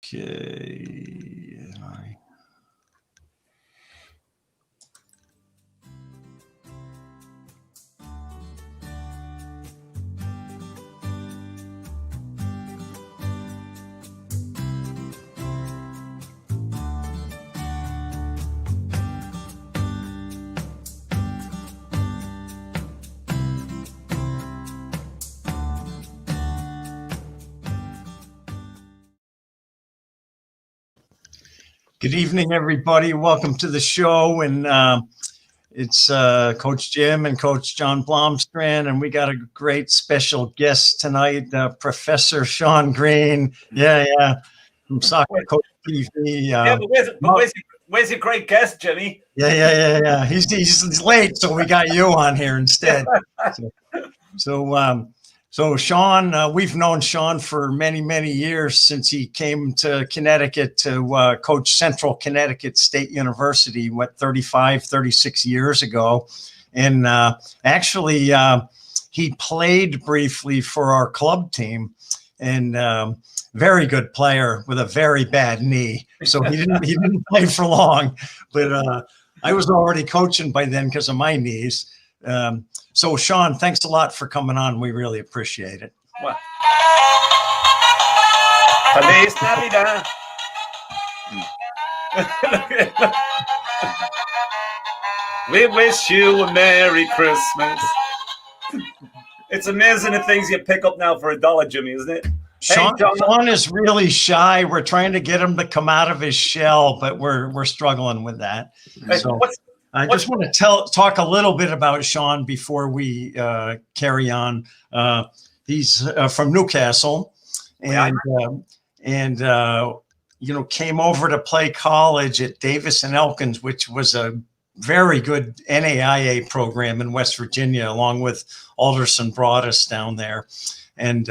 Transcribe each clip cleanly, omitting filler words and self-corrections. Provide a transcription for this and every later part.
Okay. Good evening, everybody. Welcome to the show. And it's Coach Jim and Coach John Blomstrann. And we got a great special guest tonight, Professor Shaun Green. Yeah. From Soccer Coach TV. But where's your great guest, Jimmy? Yeah. He's late, so we got you on here instead. So Shaun, we've known Shaun for many, many years since he came to Connecticut to coach Central Connecticut State University, 36 years ago. And actually, he played briefly for our club team, and very good player with a very bad knee. So he didn't play for long, but I was already coaching by then because of my knees. So, Shaun, thanks a lot for coming on. We really appreciate it. Well, Feliz Navidad. We wish you a Merry Christmas. It's amazing the things you pick up now for $1, Jimmy, isn't it? Shaun is really shy. We're trying to get him to come out of his shell, but we're struggling with that. So I just want to talk a little bit about Shaun before we carry on. He's from Newcastle, and came over to play college at Davis and Elkins, which was a very good NAIA program in West Virginia, along with Alderson Broadus down there, and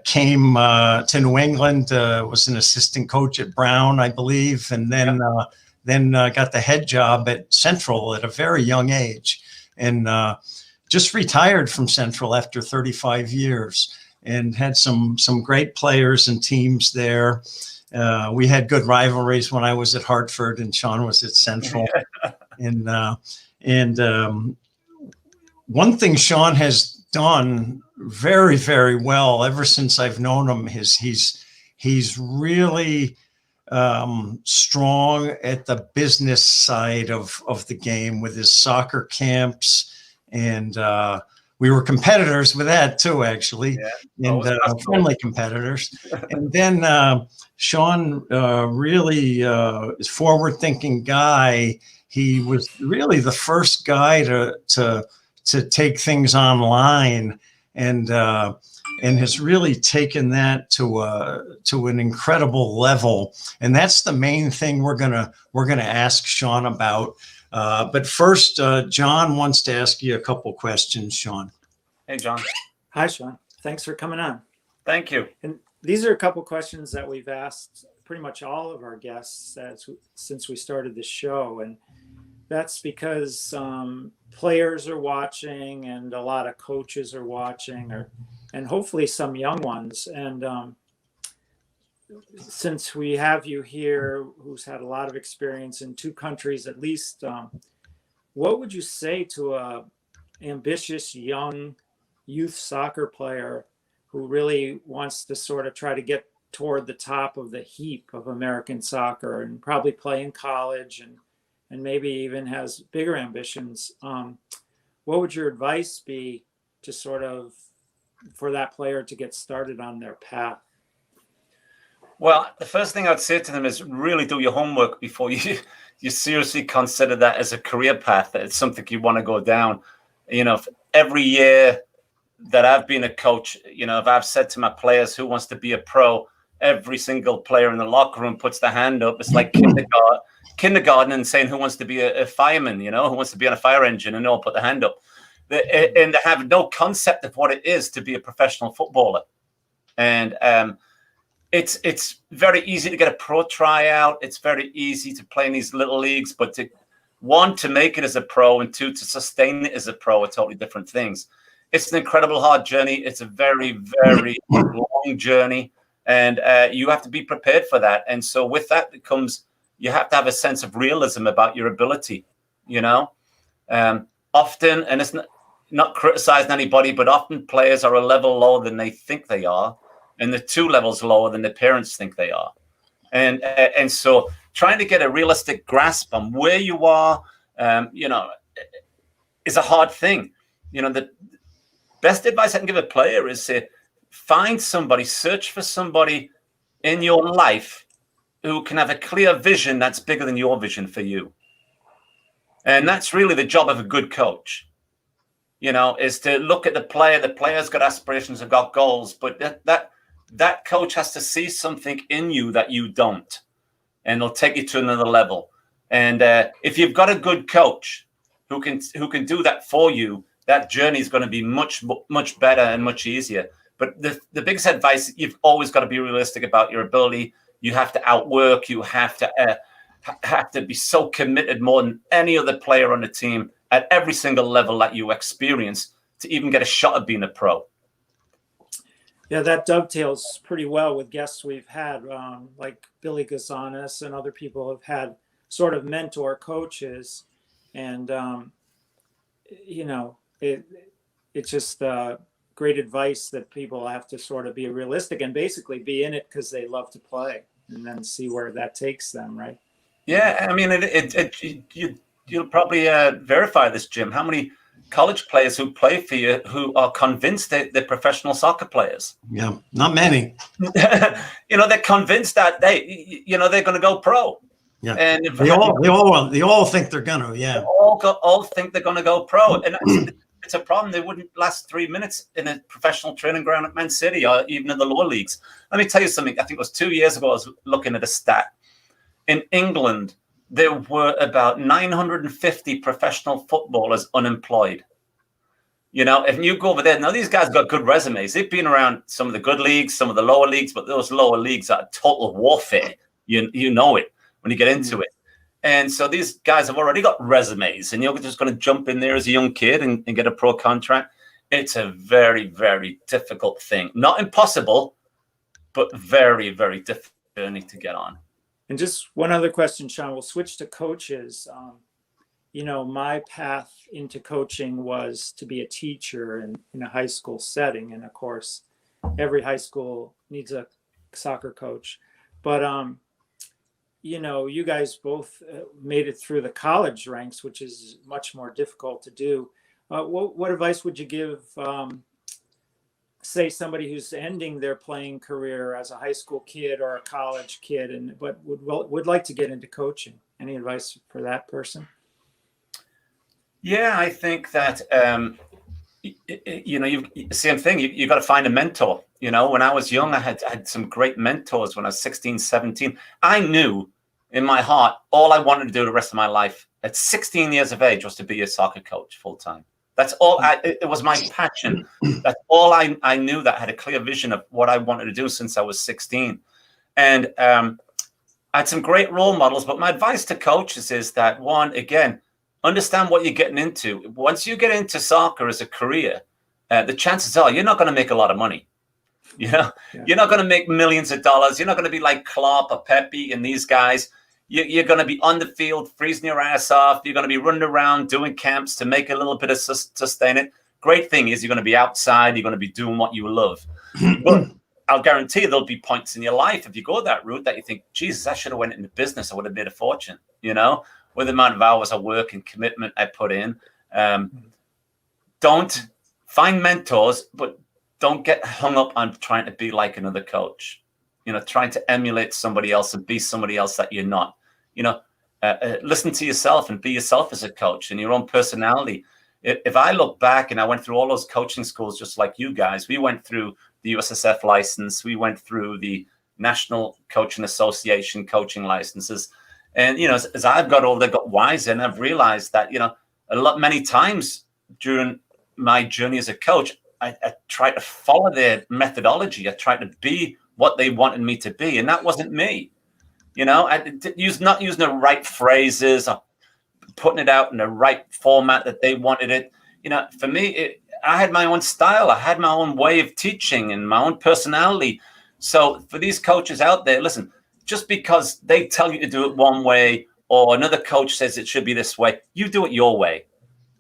came to New England. Was an assistant coach at Brown, I believe, and then got the head job at Central at a very young age, and just retired from Central after 35 years, and had some great players and teams there. We had good rivalries when I was at Hartford and Shaun was at Central. And one thing Shaun has done very, very well ever since I've known him is he's really strong at the business side of the game with his soccer camps, and we were competitors with that too, actually, and friendly competitors. And then Shaun really is a forward-thinking guy. He was really the first guy to take things online, and has really taken that to an incredible level. And that's the main thing we're gonna ask Shaun about. But first, John wants to ask you a couple questions, Shaun. Hey, John. Hi, Shaun. Thanks for coming on. Thank you. And these are a couple questions that we've asked pretty much all of our guests since we started the show. And that's because players are watching and a lot of coaches are watching, and hopefully some young ones. And since we have you here, who's had a lot of experience in 2 countries at least, what would you say to a ambitious young youth soccer player who really wants to sort of try to get toward the top of the heap of American soccer and probably play in college and maybe even has bigger ambitions? What would your advice be to sort of for that player to get started on their path? Well, the first thing I'd say to them is really do your homework before you seriously consider that as a career path. That it's something you want to go down. Every year that I've been a coach, if I've said to my players who wants to be a pro, every single player in the locker room puts their hand up. It's like kindergarten and saying who wants to be a fireman, who wants to be on a fire engine, and all put their hand up. And they have no concept of what it is to be a professional footballer. And it's very easy to get a pro tryout. It's very easy to play in these little leagues, but to make it as a pro, and 2, to sustain it as a pro are totally different things. It's an incredible hard journey. It's a very, very long journey. And you have to be prepared for that. And so with that comes, you have to have a sense of realism about your ability, you know. Often, and it's not criticizing anybody, but often players are a level lower than they think they are, and they're 2 levels lower than their parents think they are. And so trying to get a realistic grasp on where you are, you know, is a hard thing. You know, the best advice I can give a player is to find somebody, search for somebody in your life who can have a clear vision that's bigger than your vision for you. And that's really the job of a good coach, you know, is to look at the player. The player's got aspirations, have got goals, but that coach has to see something in you that you don't, and they'll take you to another level. And if you've got a good coach who can do that for you, that journey is going to be much better and much easier. But the biggest advice, you've always got to be realistic about your ability. You have to outwork. You have to be so committed more than any other player on the team at every single level that you experience to even get a shot at being a pro. Yeah, that dovetails pretty well with guests we've had, like Billy Gazanis and other people have had sort of mentor coaches. And, you know, it's just great advice that people have to sort of be realistic and basically be in it because they love to play, and then see where that takes them, right? Yeah, I mean, you'll probably verify this, Jim. How many college players who play for you who are convinced that they're professional soccer players? Yeah, not many. You know, they're convinced that they're going to go pro. Yeah, and they all think they're gonna. Yeah, they all think they're going to go pro, and it's a problem. They wouldn't last 3 minutes in a professional training ground at Man City or even in the lower leagues. Let me tell you something. I think it was 2 years ago. I was looking at a stat. In England, there were about 950 professional footballers unemployed. You know, if you go over there, now these guys got good resumes. They've been around some of the good leagues, some of the lower leagues, but those lower leagues are total warfare. You know it when you get into it. And so these guys have already got resumes, and you're just going to jump in there as a young kid and get a pro contract. It's a very, very difficult thing. Not impossible, but very, very difficult journey to get on. And just one other question, Shaun, we'll switch to coaches. You know, my path into coaching was to be a teacher in a high school setting. And of course, every high school needs a soccer coach. But, you know, you guys both made it through the college ranks, which is much more difficult to do. What advice would you give, say, somebody who's ending their playing career as a high school kid or a college kid, but would like to get into coaching? Any advice for that person? Yeah, I think that, you know, same thing. You got to find a mentor. You know, when I was young, I had some great mentors when I was 16, 17. I knew in my heart, all I wanted to do the rest of my life at 16 years of age was to be a soccer coach full time. That's all. It was my passion. That's all I knew. That I had a clear vision of what I wanted to do since I was 16. And I had some great role models. But my advice to coaches is that, one, again, understand what you're getting into. Once you get into soccer as a career, the chances are you're not going to make a lot of money. You know, You're not going to make millions of dollars. You're not going to be like Klopp or Pepe and these guys. You're going to be on the field, freezing your ass off. You're going to be running around doing camps to make a little bit of sustain it. Great thing is you're going to be outside. You're going to be doing what you love. But I'll guarantee there'll be points in your life, if you go that route, that you think, Jesus, I should have went into business. I would have made a fortune, you know, with the amount of hours of work and commitment I put in. Don't find mentors, but don't get hung up on trying to be like another coach, you know, trying to emulate somebody else and be somebody else that you're not. You know, listen to yourself and be yourself as a coach and your own personality. If I look back, and I went through all those coaching schools just like you guys, we went through the USSF license, we went through the National Coaching Association coaching licenses. And, you know, as I've got older, got wiser, and I've realized that, you know, many times during my journey as a coach, I tried to follow their methodology. I tried to be what they wanted me to be, and that wasn't me. You know, not using the right phrases or putting it out in the right format that they wanted it. You know, for me, I had my own style. I had my own way of teaching and my own personality. So for these coaches out there, listen, just because they tell you to do it one way or another coach says it should be this way, you do it your way.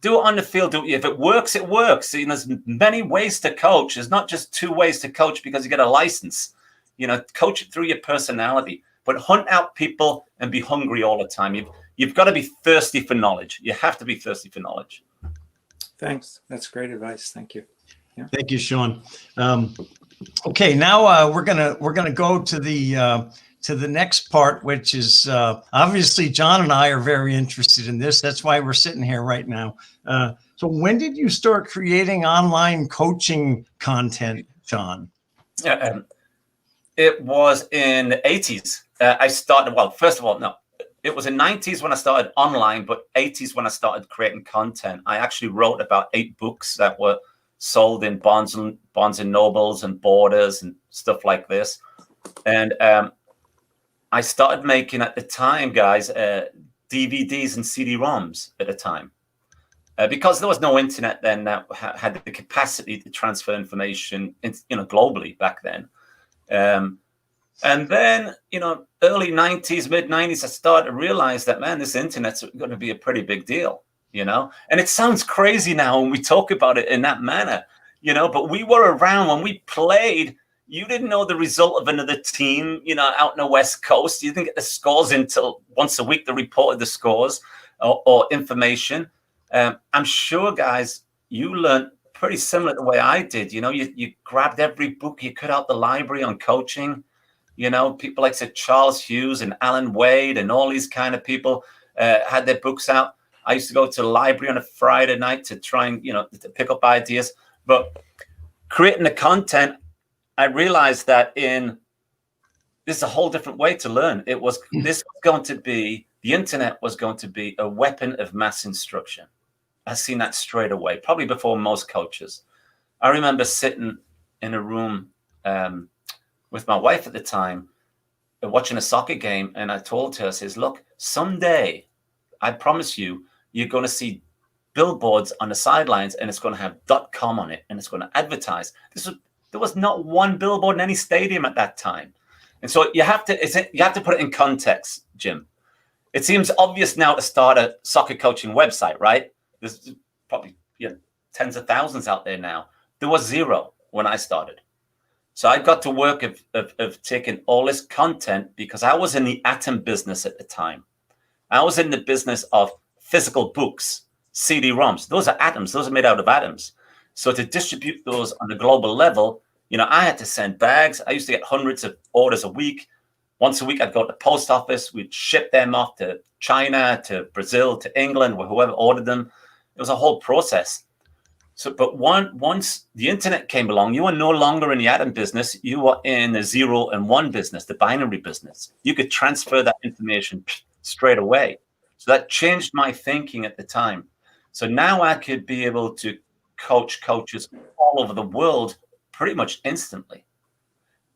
Do it on the field. If it works, it works. You know, there's many ways to coach. There's not just 2 ways to coach because you get a license. You know, coach it through your personality, but hunt out people and be hungry all the time. You've got to be thirsty for knowledge. You have to be thirsty for knowledge. Thanks. That's great advice. Thank you. Yeah. Thank you, Shaun. Okay, now we're gonna go to the next part, which is obviously John and I are very interested in this. That's why we're sitting here right now. So when did you start creating online coaching content, John? It was in the 80s. I started, well, first of all, no, it was in 90s when I started online, but 80s when I started creating content. I actually wrote about 8 books that were sold in Barnes and Nobles and Borders and stuff like this. And I started making at the time, guys, DVDs and CD-ROMs at the time. Because there was no internet then that had the capacity to transfer information, globally back then. And then, early 90s, mid 90s, I started to realize that, man, this internet's going to be a pretty big deal, and it sounds crazy now when we talk about it in that manner, but we were around when we played. You didn't know the result of another team, out in the West Coast. You didn't get the scores until once a week they reported the scores or information. I'm sure, guys, you learned pretty similar to the way I did. You grabbed every book you could out the library on coaching. People like said Charles Hughes and Alan Wade and all these kind of people had their books out. I used to go to the library on a Friday night to try and, to pick up ideas. But creating the content, I realized that this is a whole different way to learn. The internet was going to be a weapon of mass instruction. I seen that straight away, probably before most coaches. I remember sitting in a room with my wife at the time, watching a soccer game, and I told her, I says, look, someday, I promise you, you're going to see billboards on the sidelines, and it's going to have .com on it, and it's going to advertise. There was not one billboard in any stadium at that time. And so you have to put it in context, Jim. It seems obvious now to start a soccer coaching website, right? There's probably tens of thousands out there now. There was 0 when I started. So I got to work of taking all this content because I was in the atom business at the time. I was in the business of physical books, CD-ROMs. Those are atoms. Those are made out of atoms. So to distribute those on a global level, I had to send bags. I used to get hundreds of orders a week. Once a week, I'd go to the post office. We'd ship them off to China, to Brazil, to England, whoever ordered them. It was a whole process. So, but once the internet came along, you were no longer in the atom business. You were in the 0 and 1 business, the binary business. You could transfer that information straight away. So that changed my thinking at the time. So now I could be able to coach coaches all over the world pretty much instantly.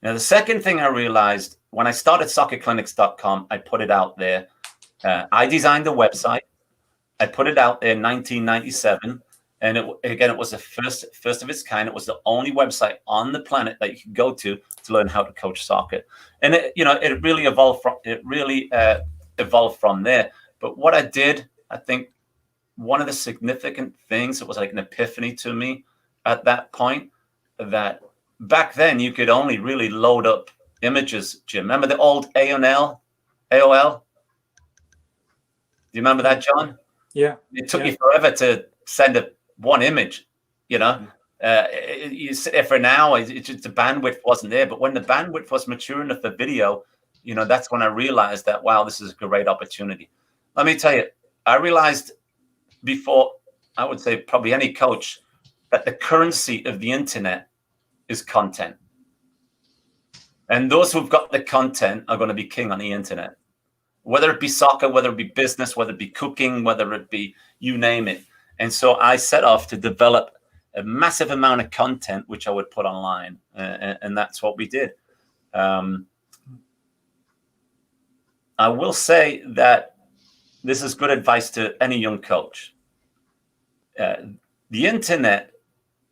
Now, the second thing I realized when I started soccerclinics.com, I put it out there. I designed the website. I put it out there in 1997. And it was the first of its kind. It was the only website on the planet that you could go to learn how to coach soccer. And it really evolved from there. But what I did, I think one of the significant things, it was like an epiphany to me at that point, that back then you could only really load up images, Jim. Remember the old AOL? Do you remember that, John? Yeah. It took you forever to send one image, you sit there for an hour. It's just the bandwidth wasn't there. But when the bandwidth was mature enough for video, that's when I realized that, wow, this is a great opportunity. Let me tell you, I realized before, I would say probably any coach, that the currency of the internet is content. And those who've got the content are going to be king on the internet, whether it be soccer, whether it be business, whether it be cooking, whether it be, you name it. And so I set off to develop a massive amount of content, which I would put online. And that's what we did. I will say that this is good advice to any young coach. The internet,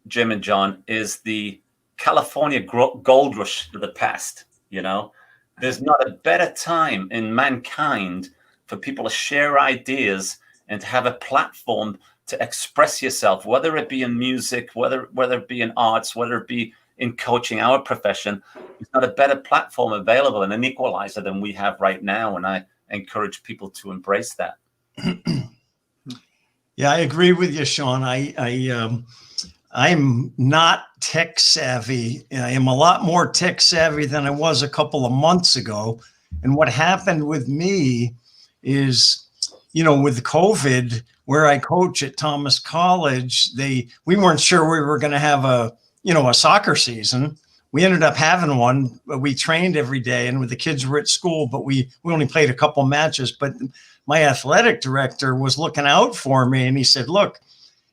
Jim and John, is the California gold rush of the past. You know, there's not a better time in mankind for people to share ideas and to have a platform to express yourself, whether it be in music, whether it be in arts, whether it be in coaching, our profession. There's not a better platform available and an equalizer than we have right now. And I encourage people to embrace that. Yeah, I agree with you, Shaun. I'm not tech savvy. I am a lot more tech savvy than I was a couple of months ago. And what happened with me is, you know, with COVID, where I coach at Thomas College, we weren't sure we were going to have a soccer season. We ended up having one. We trained every day, and the kids were at school, but we only played a couple matches. But my athletic director was looking out for me, and he said, "Look,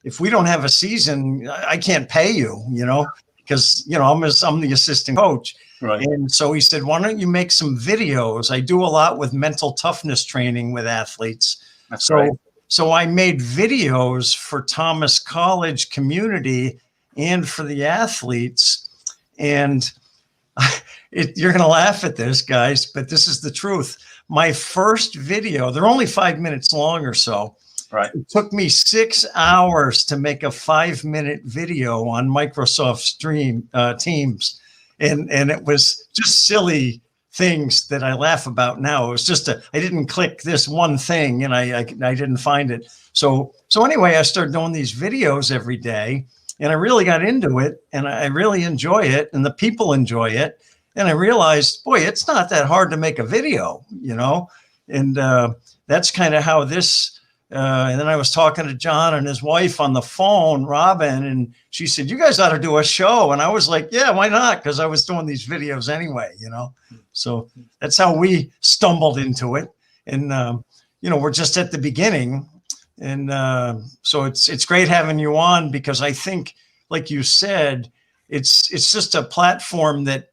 if we don't have a season, I can't pay you, because, I'm the assistant coach." Right. And so he said, "Why don't you make some videos?" I do a lot with mental toughness training with athletes. That's right. So I made videos for Thomas College community and for the athletes. And you're going to laugh at this, guys, but this is the truth. My first video, they're only 5 minutes long or so. Right. It took me 6 hours to make a 5-minute video on Microsoft Teams. And it was just silly things that I laugh about now. It was just I didn't click this one thing, and I didn't find it. So anyway, I started doing these videos every day, and I really got into it, and I really enjoy it, and the people enjoy it. And I realized, boy, it's not that hard to make a video, and that's kind of how this. And then I was talking to John and his wife on the phone, Robin, and she said, "You guys ought to do a show." And I was like, "Yeah, why not?" Because I was doing these videos anyway, So that's how we stumbled into it. And, we're just at the beginning. And so it's great having you on, because I think, like you said, it's just a platform that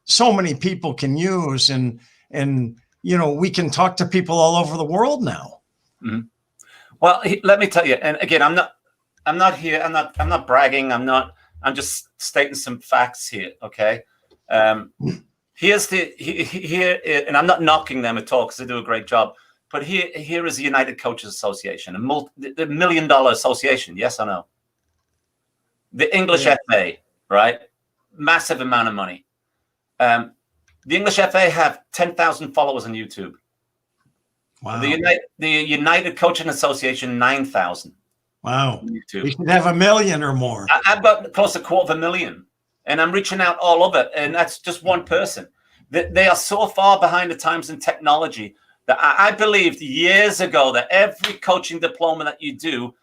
so many people can use. And we can talk to people all over the world now. Mm-hmm. Well, let me tell you, and again, I'm not here. I'm not bragging. I'm just stating some facts here. Okay. Here, and I'm not knocking them at all, because they do a great job. But here is the United Coaches Association, the $1 million association. Yes or no? The English FA, right? Massive amount of money. The English FA have 10,000 followers on YouTube. Wow. The United Coaching Association, 9,000. Wow. YouTube. We should have 1 million or more. I've got close to 250,000, and I'm reaching out all over, and that's just one person. They are so far behind the times in technology that I believed years ago that every coaching diploma that you do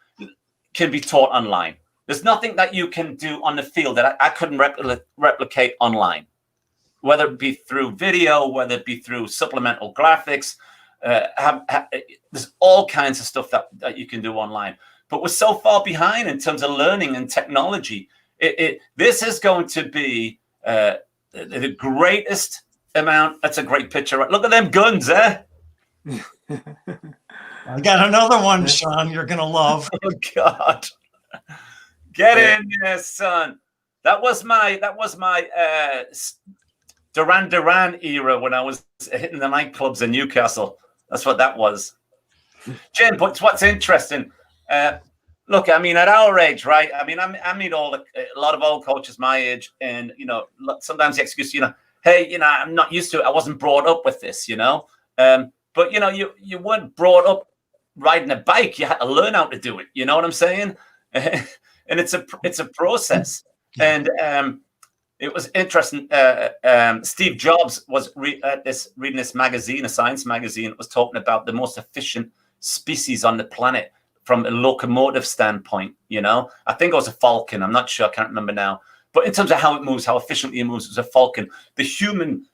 can be taught online. There's nothing that you can do on the field that I couldn't replicate online, whether it be through video, whether it be through supplemental graphics. There's all kinds of stuff that you can do online, but we're so far behind in terms of learning and technology. This is going to be the greatest amount. That's a great picture. Right? Look at them guns, eh? I got another one, Shaun, you're gonna love. Oh God, get in there, son. That was my Duran era when I was hitting the nightclubs in Newcastle. That's what that was. Jim, but what's interesting, look, I mean, at our age, right? I mean, I meet a lot of old coaches my age, and, sometimes the excuse, hey, I'm not used to it. I wasn't brought up with this, but, you weren't brought up riding a bike. You had to learn how to do it. You know what I'm saying? And it's a process. And it was interesting. Steve Jobs was reading this magazine, a science magazine. It was talking about the most efficient species on the planet from a locomotive standpoint. I think it was a falcon. I'm not sure. I can't remember now. But in terms of how it moves, how efficiently it moves, it was a falcon. The human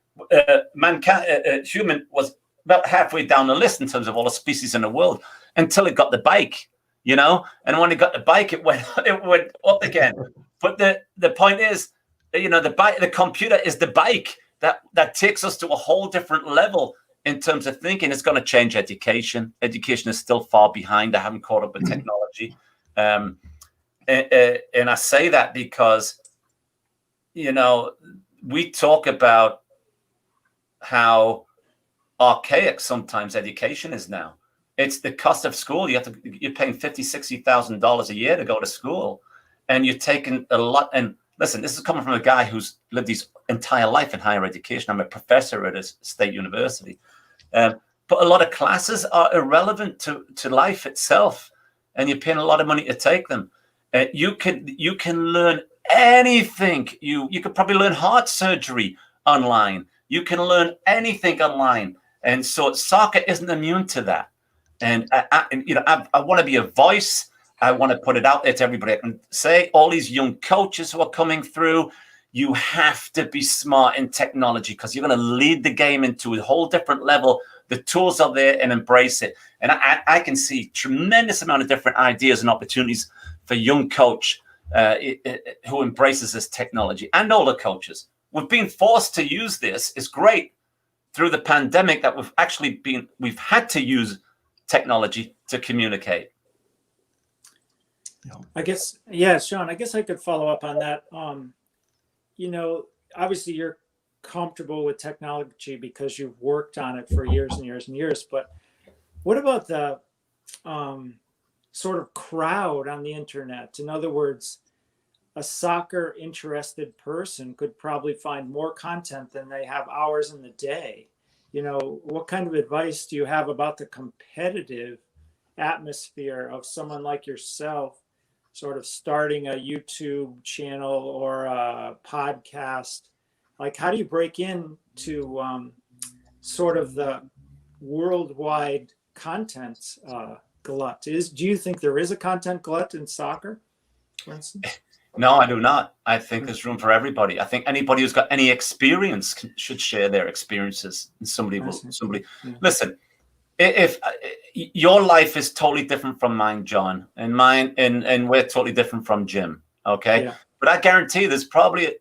was about halfway down the list in terms of all the species in the world until it got the bike. And when it got the bike, it went up again. But the point is, the computer is the bike that takes us to a whole different level in terms of thinking. It's going to change education. Education is still far behind. I haven't caught up with technology. And I say that because you know, we talk about how archaic sometimes education is now. It's the cost of school. You're paying $50,000-$60,000 a year to go to school, and you're taking a lot. And listen, this is coming from a guy who's lived his entire life in higher education. I'm a professor at a state university. But a lot of classes are irrelevant to life itself, and you're paying a lot of money to take them. You can learn anything. You could probably learn heart surgery online. You can learn anything online, and so soccer isn't immune to that. And I want to be a voice. I want to put it out there to everybody. I can say all these young coaches who are coming through, you have to be smart in technology because you're going to lead the game into a whole different level. The tools are there, and embrace it. And I can see tremendous amount of different ideas and opportunities for young coach who embraces this technology, and older coaches. We've been forced to use this. It's great through the pandemic that we've had to use technology to communicate. I guess, yeah, Shaun, I guess I could follow up on that. Obviously you're comfortable with technology because you've worked on it for years and years and years, but what about the sort of crowd on the internet? In other words, a soccer interested person could probably find more content than they have hours in the day. What kind of advice do you have about the competitive atmosphere of someone like yourself sort of starting a YouTube channel or a podcast? Like, how do you break into sort of the worldwide content glut? Do you think there is a content glut in soccer, for instance? No, I do not. I think there's room for everybody. I think anybody who's got any experience should share their experiences. And somebody. Yeah. Listen, if your life is totally different from mine, John, and mine, and we're totally different from Jim. Okay. Yeah. But I guarantee there's probably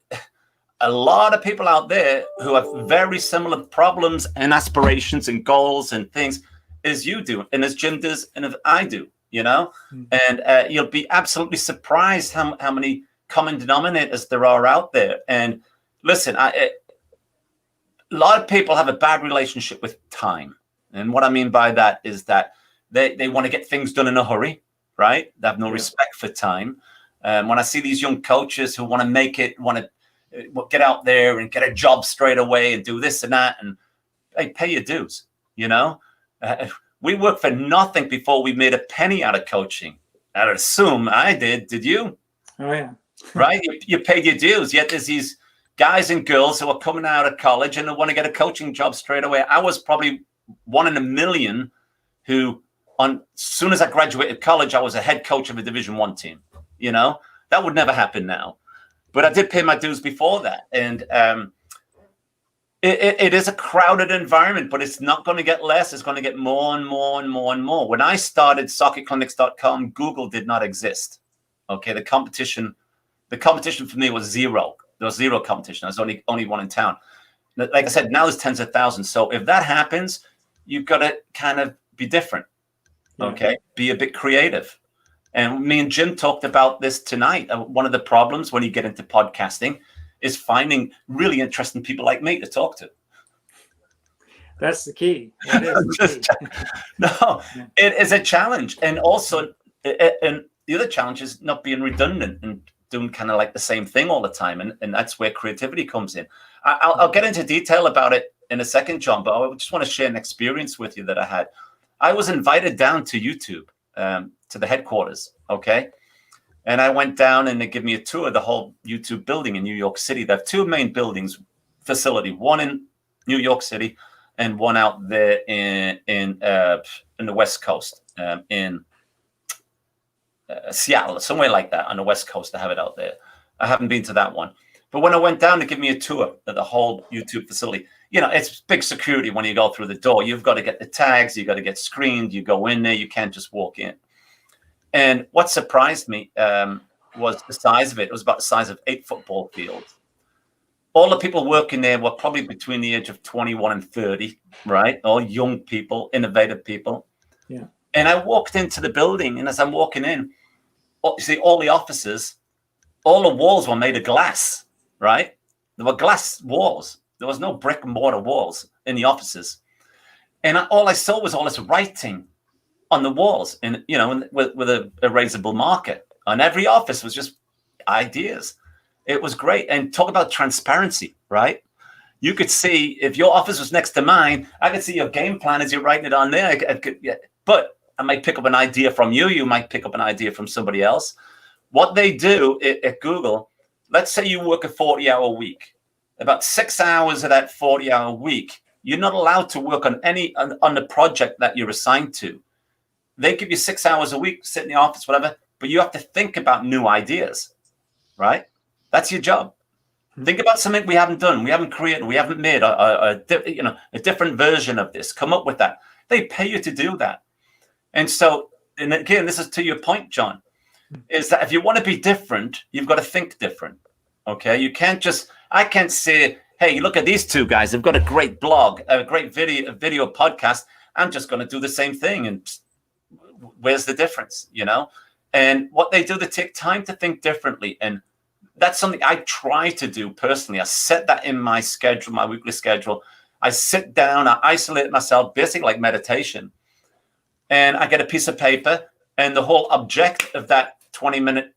a lot of people out there who have very similar problems and aspirations and goals and things as you do, and as Jim does, and as I do. And you'll be absolutely surprised how many common denominators there are out there. And listen, a lot of people have a bad relationship with time. And what I mean by that is that they want to get things done in a hurry, right? They have no respect for time. When I see these young coaches who want to make it, want to get out there and get a job straight away and do this and that, and hey, pay your dues, we worked for nothing before we made a penny out of coaching. I'd assume I did. Did you? Oh, yeah. Right? You paid your dues. Yet there's these guys and girls who are coming out of college and they want to get a coaching job straight away. I was probably one in a million who, as soon as I graduated college, I was a head coach of a Division I team. That would never happen now. But I did pay my dues before that. And It is a crowded environment, but it's not going to get less. It's going to get more and more and more and more. When I started soccerclinics.com, Google did not exist. Okay, the competition for me was zero. There was zero competition. I was only one in town. Like I said, now there's tens of thousands. So if that happens, you've got to kind of be different. Okay, be a bit creative. And me and Jim talked about this tonight. One of the problems when you get into podcasting is finding really interesting people like me to talk to. That's the key. That is the key. No, it is a challenge. And also, and the other challenge is not being redundant and doing kind of like the same thing all the time. And that's where creativity comes in. I'll get into detail about it in a second, John, but I just want to share an experience with you that I had. I was invited down to YouTube, to the headquarters, okay? And I went down and they give me a tour of the whole YouTube building in New York City. They have two main buildings, facility, one in New York City and one out there in the West Coast, in Seattle, somewhere like that on the West Coast. I have it out there. I haven't been to that one. But when I went down to give me a tour of the whole YouTube facility, it's big security when you go through the door. You've got to get the tags. You've got to get screened. You go in there. You can't just walk in. And what surprised me was the size of it. It was about the size of 8 football fields. All the people working there were probably between the age of 21 and 30, right? All young people, innovative people. Yeah. And I walked into the building, and as I'm walking in, you see all the offices, all the walls were made of glass. right? There were glass walls. There was no brick and mortar walls in the offices. And all I saw was all this writing on the walls, and with a erasable marker. And every office was just ideas. It was great. And talk about transparency, right? You could see if your office was next to mine, I could see your game plan as you're writing it on there. But I might pick up an idea from you. You might pick up an idea from somebody else. What they do at Google, let's say you work a 40-hour week. About 6 hours of that 40-hour week, you're not allowed to work on the project that you're assigned to. They give you 6 hours a week, sit in the office, whatever, but you have to think about new ideas, right? That's your job. Think about something we haven't done, we haven't created, we haven't made a different version of this. Come up with that. They pay you to do that. And so, and again, this is to your point, John, is that if you want to be different, you've got to think different. Okay, you can't just, I can't say, hey, look at these two guys, they've got a great blog, a great video podcast. I'm just going to do the same thing, and where's the difference, And what they do, they take time to think differently. And that's something I try to do personally. I set that in my schedule, my weekly schedule. I sit down, I isolate myself, basically like meditation. And I get a piece of paper, and the whole object of that 20-minute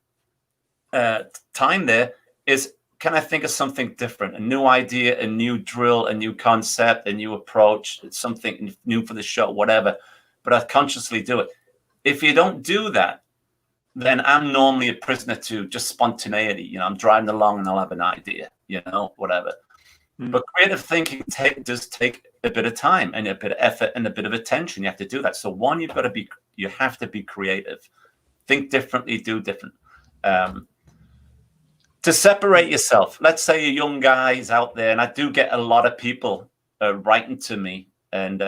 time there is, can I think of something different, a new idea, a new drill, a new concept, a new approach, something new for the show, whatever. But I consciously do it. If you don't do that, then I'm normally a prisoner to just spontaneity. I'm driving along and I'll have an idea, whatever. But creative thinking does take a bit of time and a bit of effort and a bit of attention. You have to do that. So one, you have to be creative, think differently, do different. To separate yourself, let's say a young guy is out there, and I do get a lot of people writing to me and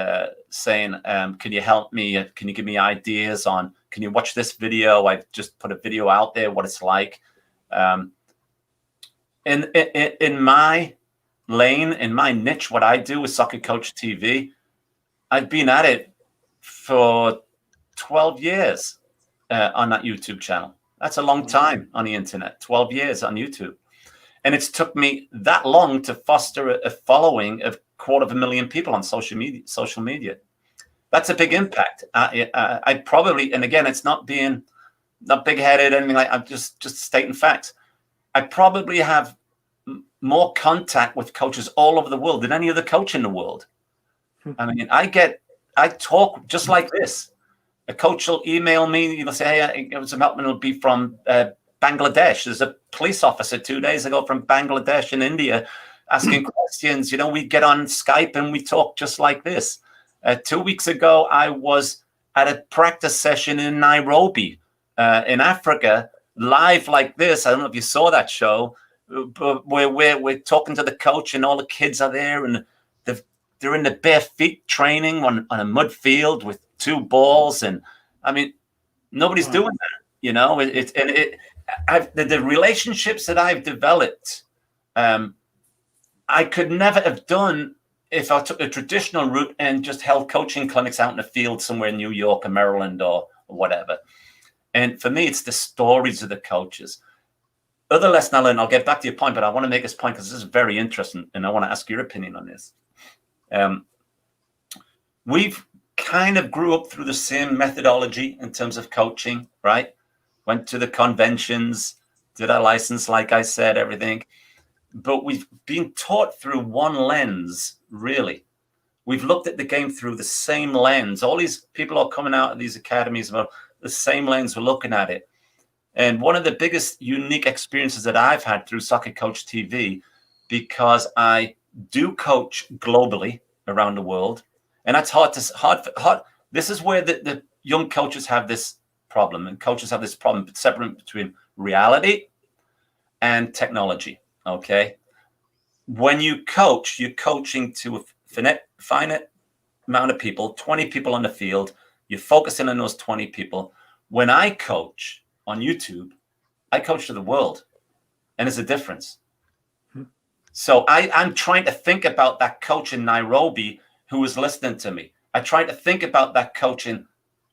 saying, can you help me? Can you give me ideas on, can you watch this video? I've just put a video out there, what it's like. In my lane, in my niche, what I do with Soccer Coach TV, I've been at it for 12 years on that YouTube channel. That's a long time on the internet, 12 years on YouTube. And it's took me that long to foster a following of 250,000 people on social media. That's a big impact. I probably, and again, it's not big-headed, anything like, I'm just stating facts. I probably have more contact with coaches all over the world than any other coach in the world. I mean, I talk just like this. A coach will email me, say, hey, some help, and it'll be from Bangladesh. There's a police officer 2 days ago from Bangladesh in India asking questions. We get on Skype and we talk just like this. 2 weeks ago, I was at a practice session in Nairobi, in Africa, live like this. I don't know if you saw that show, but we're talking to the coach, and all the kids are there, and they're in the bare feet training on a mud field with 2 balls. And I mean, nobody's doing that, the relationships that I've developed, I could never have done if I took a traditional route and just held coaching clinics out in the field somewhere in New York or Maryland or whatever. And for me, it's the stories of the coaches. Other lesson I learned, I'll get back to your point, but I want to make this point because this is very interesting, and I want to ask your opinion on this. We've kind of grew up through the same methodology in terms of coaching, right? Went to the conventions, did our license, like I said, everything. But we've been taught through one lens, really. We've looked at the game through the same lens. All these people are coming out of these academies about the same lens we're looking at it. And one of the biggest unique experiences that I've had through Soccer Coach TV, because I do coach globally around the world, and that's hard. This is where the young coaches have this problem, and coaches have this problem separating between reality and technology. Okay, when you coach, you're coaching to a finite amount of people, 20 people on the field. You're focusing on those 20 people. When I coach on YouTube, I coach to the world, and there's a difference. So I'm trying to think about that coach in Nairobi who was listening to me. I try to think about that coach in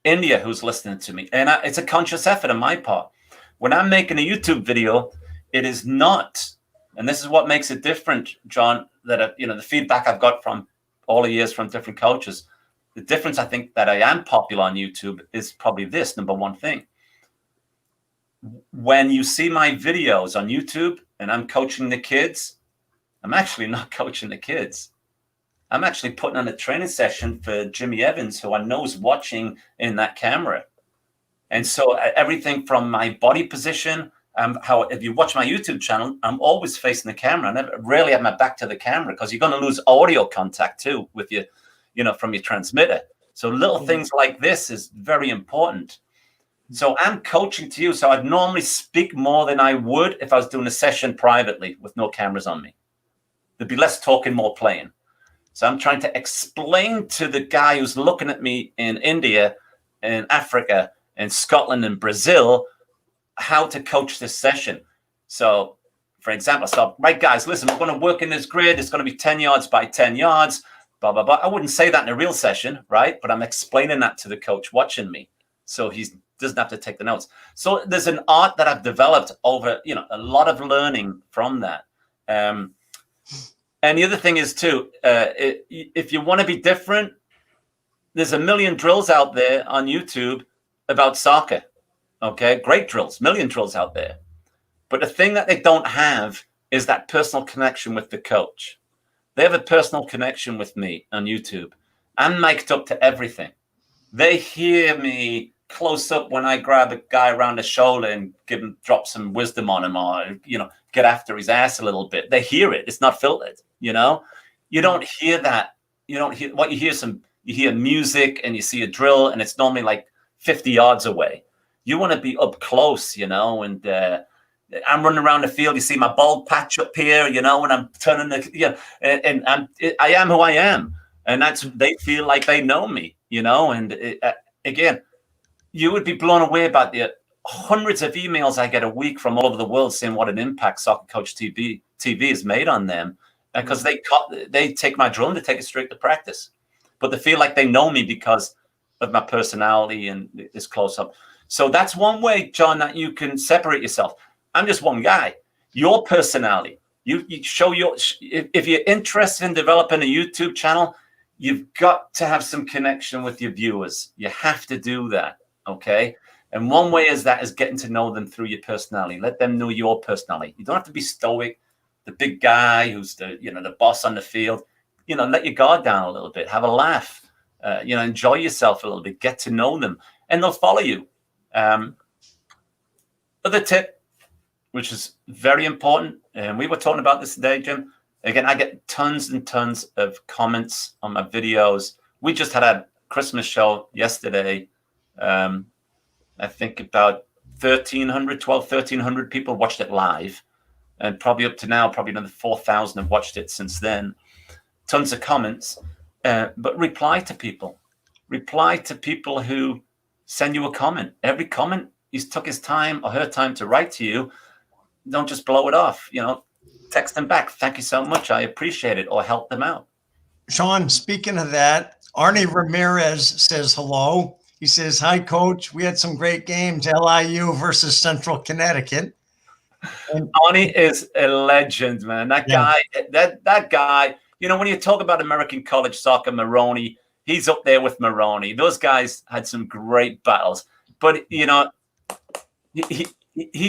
India who's listening to me. And it's a conscious effort on my part. When I'm making a YouTube video, it is not And this is what makes it different, John, that, the feedback I've got from all the years from different coaches, the difference I think that I am popular on YouTube is probably this, number one thing. When you see my videos on YouTube and I'm coaching the kids, I'm actually not coaching the kids. I'm actually putting on a training session for Jimmy Evans, who I know is watching in that camera. And so everything from my body position, how if you watch my YouTube channel, I'm always facing the camera. I rarely have my back to the camera because you're going to lose audio contact too with your, from your transmitter. So little things like this is very important. So I'm coaching to you. So I'd normally speak more than I would if I was doing a session privately with no cameras on me. There'd be less talking, more playing. So I'm trying to explain to the guy who's looking at me in India, in Africa, in Scotland, and Brazil, how to coach this session. So, for example, right, guys, listen, we're going to work in this grid. It's going to be 10 yards by 10 yards, blah, blah, blah. I wouldn't say that in a real session, right? But I'm explaining that to the coach watching me. So he doesn't have to take the notes. So there's an art that I've developed over, a lot of learning from that. And the other thing is, too, if you want to be different, there's a million drills out there on YouTube about soccer. Okay, great drills, million drills out there. But the thing that they don't have is that personal connection with the coach. They have a personal connection with me on YouTube. I'm mic'd up to everything. They hear me close up when I grab a guy around the shoulder and drop some wisdom on him, or, get after his ass a little bit. They hear it. It's not filtered, You don't hear that. You don't hear what you hear. You hear music and you see a drill, and it's normally like 50 yards away. You want to be up close, and I'm running around the field. You see my bald patch up here, and I'm turning and I am who I am. And they feel like they know me, and again, you would be blown away about the hundreds of emails I get a week from all over the world saying what an impact Soccer Coach TV has made on them, because they take my drill and they take it straight to practice, but they feel like they know me because of my personality and this close up. So that's one way, John, that you can separate yourself. I'm just one guy. Your personality, you show if you're interested in developing a YouTube channel, you've got to have some connection with your viewers. You have to do that. Okay. And one way is getting to know them through your personality. Let them know your personality. You don't have to be stoic, the big guy who's the boss on the field. Let your guard down a little bit, have a laugh, enjoy yourself a little bit, get to know them, and they'll follow you. Other tip, which is very important, and we were talking about this today, Jim. Again, I get tons and tons of comments on my videos. We just had a Christmas show yesterday. I think about 1,300 people watched it live, and probably up to now, probably another 4,000 have watched it since then. Tons of comments, but reply to people who send you a comment. Every comment, he's took his time or her time to write to you. Don't just blow it off. Text them back. Thank you so much. I appreciate it, or help them out. Shaun, speaking of that, Arnie Ramirez says hello. He says, "Hi, Coach. We had some great games. LIU versus Central Connecticut." And Arnie is a legend, man. That guy. When you talk about American college soccer, Maroney, he's up there with Maroney. Those guys had some great battles, but he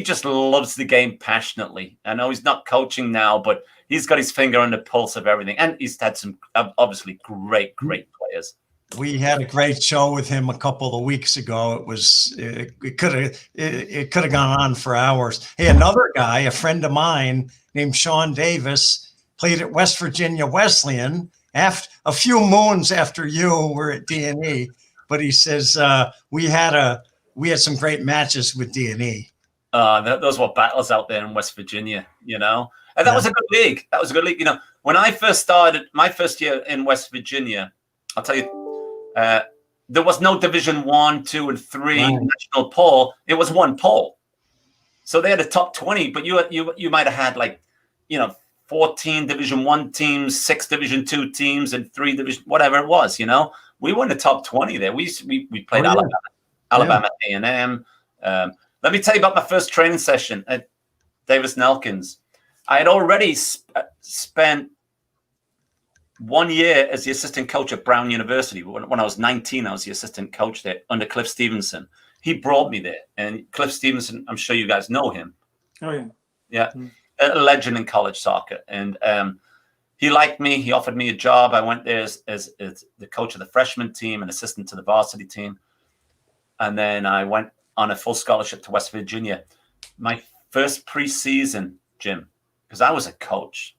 just loves the game passionately. I know he's not coaching now, but he's got his finger on the pulse of everything, and he's had some obviously great players. We had a great show with him a couple of weeks ago. It could have gone on for hours. Hey, another guy, a friend of mine named Shaun Davis, played at West Virginia Wesleyan a few moons after you were at D&E. But he says we had some great matches with D&E. Those were battles out there in West Virginia, and that was a good league. When I first started my first year in West Virginia, I'll tell you, there was no Division 1, 2, and 3 national poll. It was one poll, so they had a top 20. But you might have had 14 Division 1 teams, 6 Division 2 teams, and 3 Division whatever it was. We were in the top 20 there. We played Alabama A&M. Let me tell you about my first training session at Davis Nelkins. I had already spent 1 year as the assistant coach at Brown University. When I was 19, I was the assistant coach there under Cliff Stevenson. He brought me there. And Cliff Stevenson, I'm sure you guys know him. Oh, yeah. Yeah. A legend in college soccer. And he liked me. He offered me a job. I went there as the coach of the freshman team and assistant to the varsity team. And then I went on a full scholarship to West Virginia. My first preseason, Jim, because I was a coach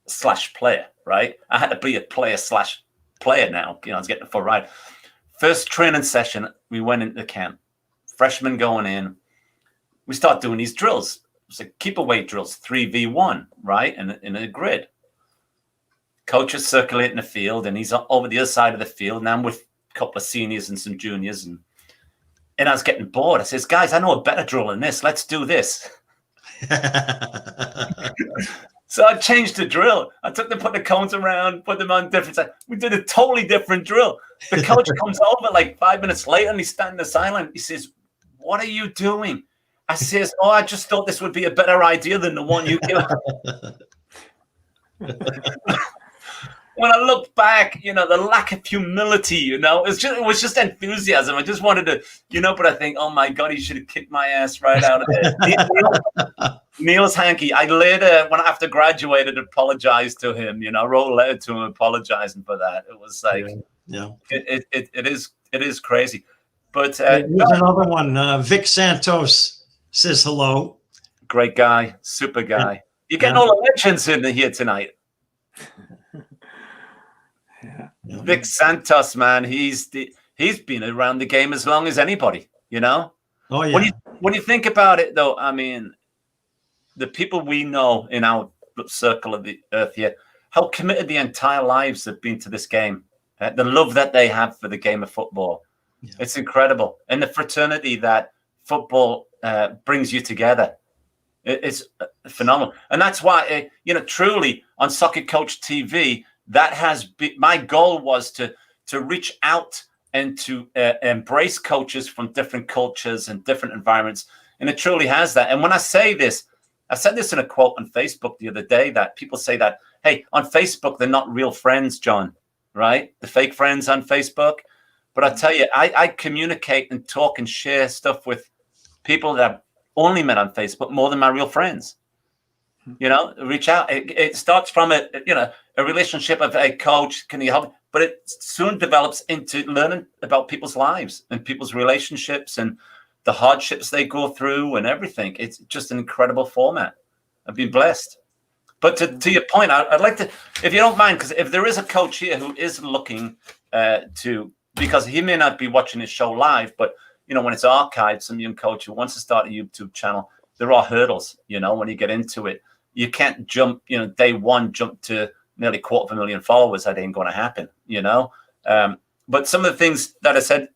/ player, right? I had to be a player / player now. I was getting a full ride. First training session, we went into camp. Freshmen going in. We start doing these drills. It's like keeper weight drills, 3v1, right? In a grid. Coach is circulating the field, and he's over the other side of the field. And I'm with a couple of seniors and some juniors. And I was getting bored. I says, guys, I know a better drill than this. Let's do this. So I changed the drill. I took them, put the cones around, put them on different sides. We did a totally different drill. The coach comes over like 5 minutes later, and he's standing there silent. He says, what are you doing? I says, oh, I just thought this would be a better idea than the one you gave. When I look back, the lack of humility, it was just enthusiasm. I just wanted to, but I think, oh my God, he should have kicked my ass right out of there. Niels Hankey, I later, after graduated, apologized to him, wrote a letter to him apologizing for that. It was like, it is crazy. But there's another one. Vic Santos says hello. Great guy, super guy. You're getting all the legends in here tonight. Yeah. Vic Santos, man, he's been around the game as long as anybody, Oh yeah. When you think about it, though, I mean, the people we know in our circle of the earth here, how committed the entire lives have been to this game, the love that they have for the game of football. Yeah. It's incredible, and the fraternity that football brings you together. It's phenomenal, and that's why truly on Soccer Coach TV. That has been my goal, was to reach out and to embrace coaches from different cultures and different environments. And it truly has that. And when I say this, I said this in a quote on Facebook the other day, that people say that, hey, on Facebook, they're not real friends, John, right? The fake friends on Facebook. But I tell you, I communicate and talk and share stuff with people that I've only met on Facebook more than my real friends. Reach out. It starts from a relationship of a coach. Can you help? But it soon develops into learning about people's lives and people's relationships and the hardships they go through and everything. It's just an incredible format. I've been blessed. But to your point, I'd like to, if you don't mind, because if there is a coach here who is looking because he may not be watching his show live, but when it's archived, some young coach who wants to start a YouTube channel, there are hurdles, when you get into it. You can't jump, day one, jump to nearly 250,000 followers. That ain't going to happen, But some of the things that I said,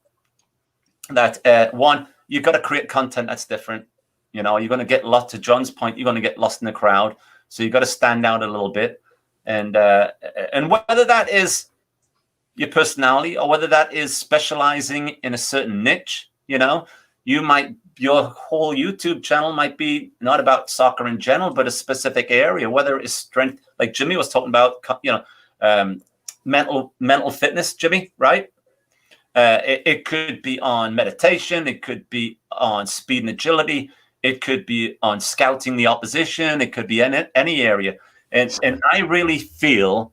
that one, you've got to create content that's different. You're going to get lost, to John's point, you're going to get lost in the crowd. So you've got to stand out a little bit. And whether that is your personality or whether that is specializing in a certain niche, your whole YouTube channel might be not about soccer in general, but a specific area, whether it's strength, like Jimmy was talking about, mental fitness, Jimmy, right? It could be on meditation. It could be on speed and agility. It could be on scouting the opposition. It could be in any area. And I really feel,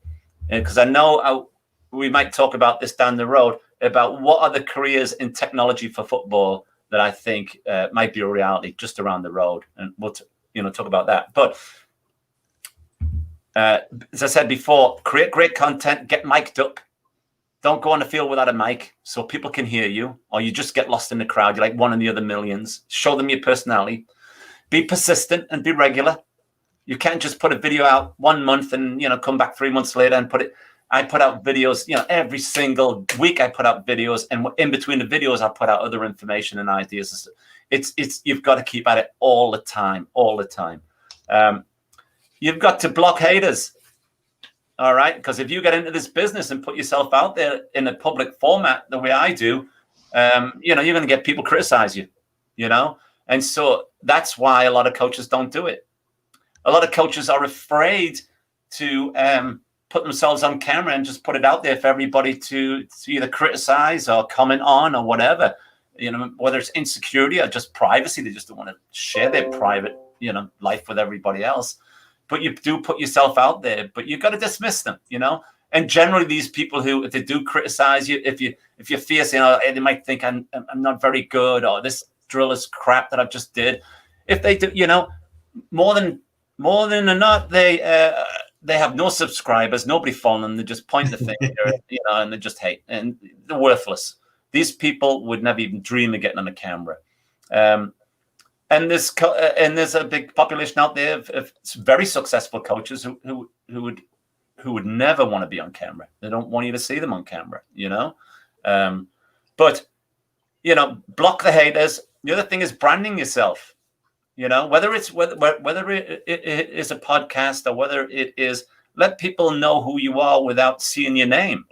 because I know we might talk about this down the road, about what are the careers in technology for football that I think might be a reality just around the road, and we'll talk about that. But as I said before, create great content, get mic'd up. Don't go on the field without a mic so people can hear you, or you just get lost in the crowd. You're like one in the other millions. Show them your personality. Be persistent and be regular. You can't just put a video out 1 month and come back 3 months later and put it. I put out videos, every single week I put out videos, and in between the videos, I put out other information and ideas. It's you've got to keep at it all the time. You've got to block haters. All right. Because if you get into this business and put yourself out there in a public format, the way I do, you're going to get people criticize you, And so that's why a lot of coaches don't do it. a lot of coaches are afraid to put themselves on camera and just put it out there for everybody to either criticize or comment on or whatever. You know, whether it's insecurity or just privacy, they just don't want to share their private, you know, life with everybody else. But you do put yourself out there, but you got to dismiss them, you know. And generally, these people who, if they do criticize you, if you're fierce, you know, they might think I'm not very good, or this drill is crap that I've just did. If they do, you know, more than not, they have no subscribers, nobody following them. They just point the finger, you know, and they just hate, and they're worthless. These people would never even dream of getting on a camera. And there's a big population out there of very successful coaches who would never want to be on camera. They don't want you to see them on camera, you know. But you know, block the haters. The other thing is branding yourself. You know, whether it is a podcast or whether it is, let people know who you are without seeing your name.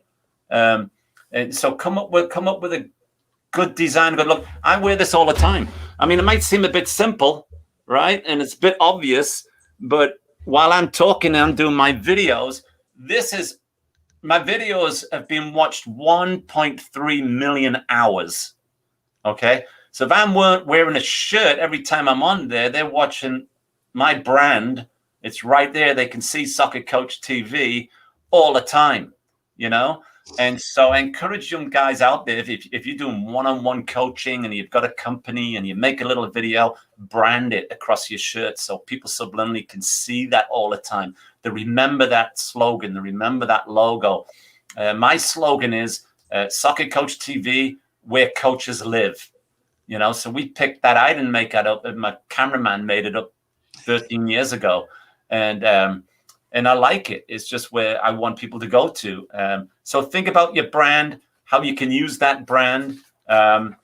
And so come up with a good design, good look. I wear this all the time. I mean, it might seem a bit simple, right? And it's a bit obvious, but while I'm talking and I'm doing my videos, my videos have been watched 1.3 million hours. Okay. So if I'm wearing a shirt every time I'm on there, they're watching my brand. It's right there. They can see Soccer Coach TV all the time, you know? And so I encourage young guys out there, if you're doing one-on-one coaching and you've got a company and you make a little video, brand it across your shirt so people subliminally can see that all the time. They remember that slogan. They remember that logo. My slogan is Soccer Coach TV, where coaches live. You know, so we picked that. I didn't make that up. My cameraman made it up 13 years ago. And I like it. It's just where I want people to go to. So think about your brand, how you can use that brand. And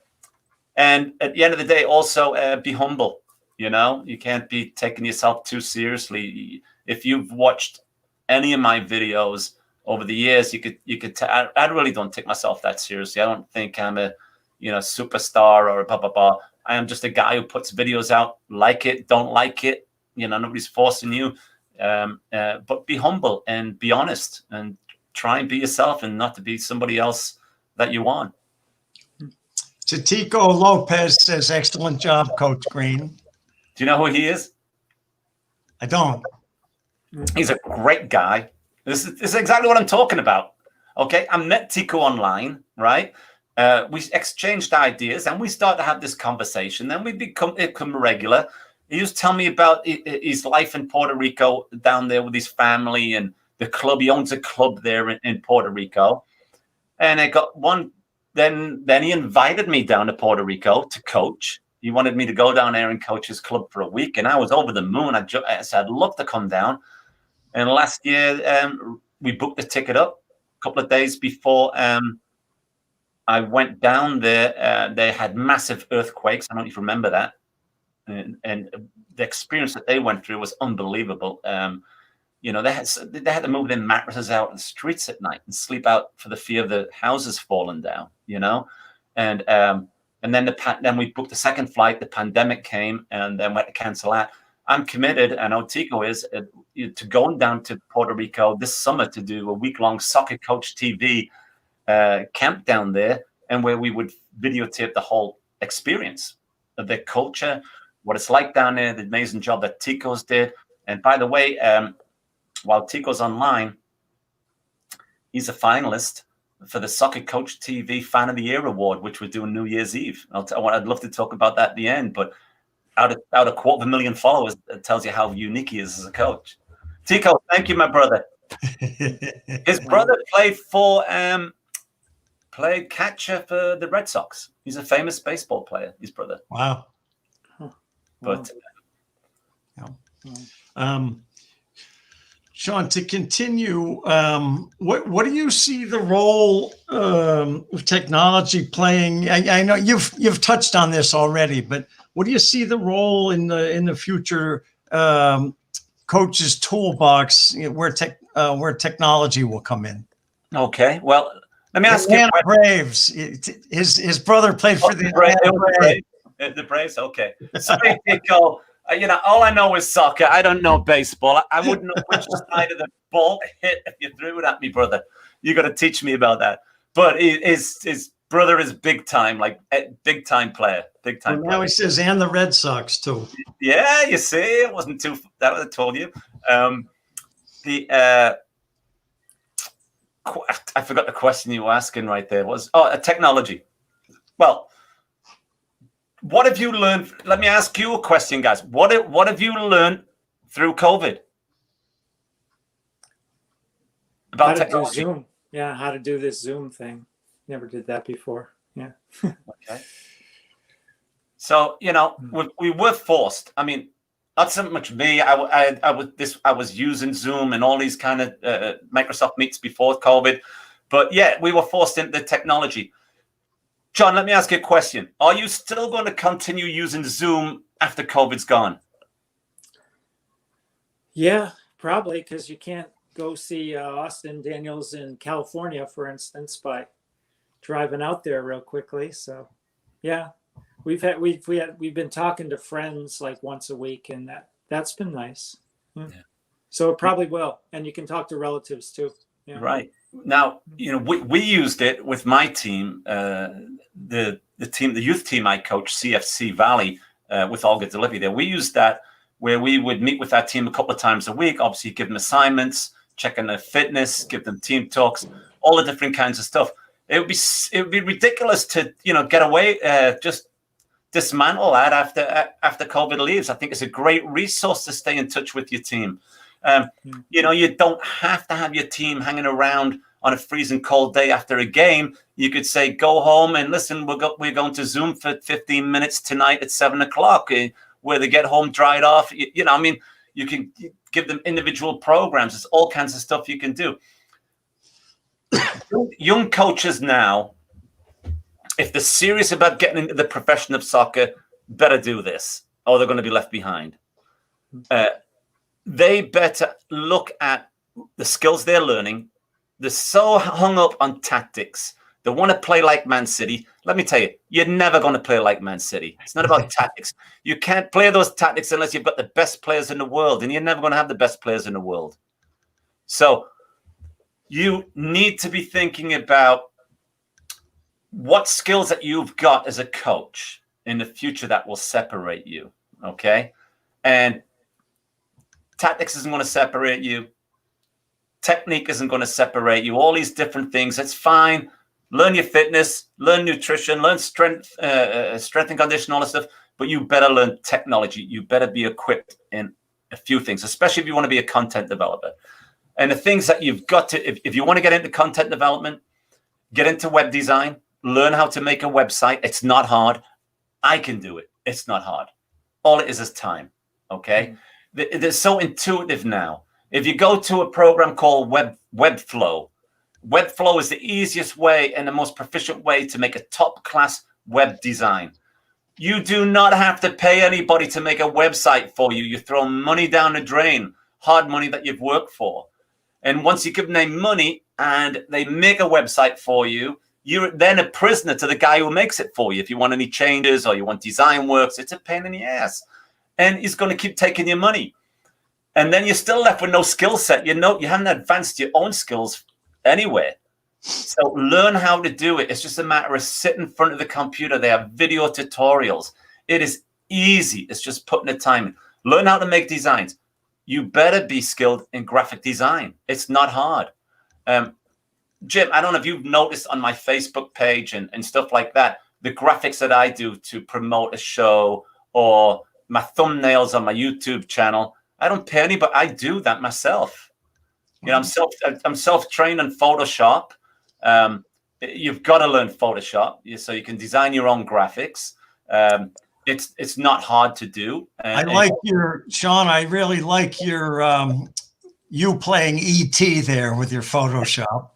at the end of the day, also be humble. You know, you can't be taking yourself too seriously. If you've watched any of my videos over the years, you could I really don't take myself that seriously. I don't think I'm a, you know, superstar or a blah, blah, blah. I am just a guy who puts videos out, like it, don't like it. You know, nobody's forcing you. But be humble and be honest and try and be yourself and not to be somebody else that you want. Tico Lopez says, excellent job, Coach Green. Do you know who he is? I don't. He's a great guy. This is exactly what I'm talking about. Okay. I met Tico online, right? We exchanged ideas and we started to have this conversation. Then we become regular. He used to tell me about his life in Puerto Rico down there with his family and the club. He owns a club there in Puerto Rico. And I got one. Then he invited me down to Puerto Rico to coach. He wanted me to go down there and coach his club for a week. And I was over the moon. I said, I'd love to come down. And last year, we booked the ticket up a couple of days before I went down there. They had massive earthquakes. I don't know if you remember that. And the experience that they went through was unbelievable. You know, they had to move their mattresses out in the streets at night and sleep out for the fear of the houses falling down. You know, and then we booked the second flight. The pandemic came, and then we had to cancel that. I'm committed, and Tico is to going down to Puerto Rico this summer to do a week-long Soccer Coach TV camp down there, and where we would videotape the whole experience of their culture, what it's like down there, the amazing job that Tico's did. And by the way, while Tico's online, he's a finalist for the Soccer Coach TV Fan of the Year Award, which we're doing New Year's Eve. I'd love to talk about that at the end, but out of 250,000 followers, it tells you how unique he is as a coach. Tico, thank you, my brother. His brother played catcher for the Red Sox. He's a famous baseball player, his brother. Wow. But Shaun, to continue, what do you see the role of technology playing? I know you've touched on this already, but what do you see the role in the future coach's toolbox where technology will come in? Okay, well, let me ask you. Atlanta Braves. His brother played for the Atlanta Braves. The Braves, okay. Sorry, Tico. all I know is soccer. I don't know baseball. I wouldn't know which side of the ball to hit if you threw it at me, brother. You got to teach me about that. But his brother is big time, like big time player. Big time. Well, now he says, and the Red Sox too. Yeah, you see, it wasn't too. That I told you. I forgot the question you were asking right there. Was technology. Well, what have you learned? Let me ask you a question, guys. What have you learned through COVID about how to technology? do Zoom? Yeah, how to do this Zoom thing. Never did that before. Yeah. Okay. So we were forced. I mean, not so much me. I was using Zoom and all these kind of Microsoft Meets before COVID, but yeah, we were forced into the technology. John, let me ask you a question. Are you still going to continue using Zoom after COVID's gone? Yeah, probably, because you can't go see Austin Daniels in California, for instance, by driving out there real quickly. So, yeah, we've been talking to friends like once a week, and that's been nice. Yeah. So it probably will, and you can talk to relatives too. Yeah. Right. Now, we used it with my team, the youth team I coach, CFC Valley, with Olga Delivery there. We used that where we would meet with our team a couple of times a week, obviously give them assignments, check on their fitness, give them team talks, all the different kinds of stuff. It would be ridiculous to, get away, just dismantle that after COVID leaves. I think it's a great resource to stay in touch with your team. You don't have to have your team hanging around on a freezing cold day after a game. You could say, go home and listen, we're going to Zoom for 15 minutes tonight at 7:00, where they get home dried off. You can give them individual programs. There's all kinds of stuff you can do. Young coaches now, if they're serious about getting into the profession of soccer, better do this, or they're going to be left behind. They better look at the skills they're learning. They're so hung up on tactics. They want to play like Man City. Let me tell you, you're never going to play like Man City. It's not about tactics. You can't play those tactics unless you've got the best players in the world, and you're never going to have the best players in the world. So you need to be thinking about what skills that you've got as a coach in the future that will separate you, okay? And tactics isn't going to separate you. Technique isn't going to separate you. All these different things, that's fine. Learn your fitness, learn nutrition, learn strength and condition, all that stuff. But you better learn technology. You better be equipped in a few things, especially if you want to be a content developer. And the things that you've got to, if you want to get into content development, get into web design, learn how to make a website. It's not hard. I can do it. It's not hard. All it is time. Okay. They're so intuitive now. If you go to a program called Webflow is the easiest way and the most proficient way to make a top-class web design. You do not have to pay anybody to make a website for you. You throw money down the drain, hard money that you've worked for. And once you give them money and they make a website for you, you're then a prisoner to the guy who makes it for you. If you want any changes or you want design works, it's a pain in the ass. And he's going to keep taking your money. And then you're still left with no skill set. You haven't advanced your own skills anywhere. So learn how to do it. It's just a matter of sitting in front of the computer. They have video tutorials. It is easy. It's just putting the time in. Learn how to make designs. You better be skilled in graphic design. It's not hard. Jim, I don't know if you've noticed on my Facebook page and stuff like that, the graphics that I do to promote a show or my thumbnails on my YouTube channel. I don't pay anybody. I do that myself. I'm self-trained in Photoshop. You've got to learn Photoshop so you can design your own graphics. It's not hard to do. Shaun, I really like your you playing E.T. there with your Photoshop.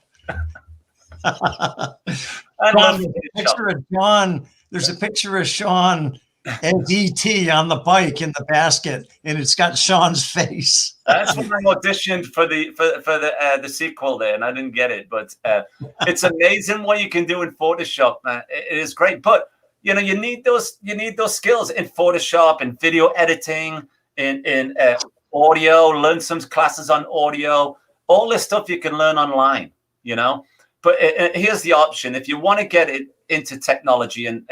There's a picture of Shaun as E.T. on the bike in the basket, and it's got Shaun's face. That's when I auditioned for the sequel there, and I didn't get it. But it's amazing what you can do in Photoshop, man. It is great. But you need those skills in Photoshop, in video editing, in audio. Learn some classes on audio. All this stuff you can learn online. But here's the option: if you want to get it into technology, and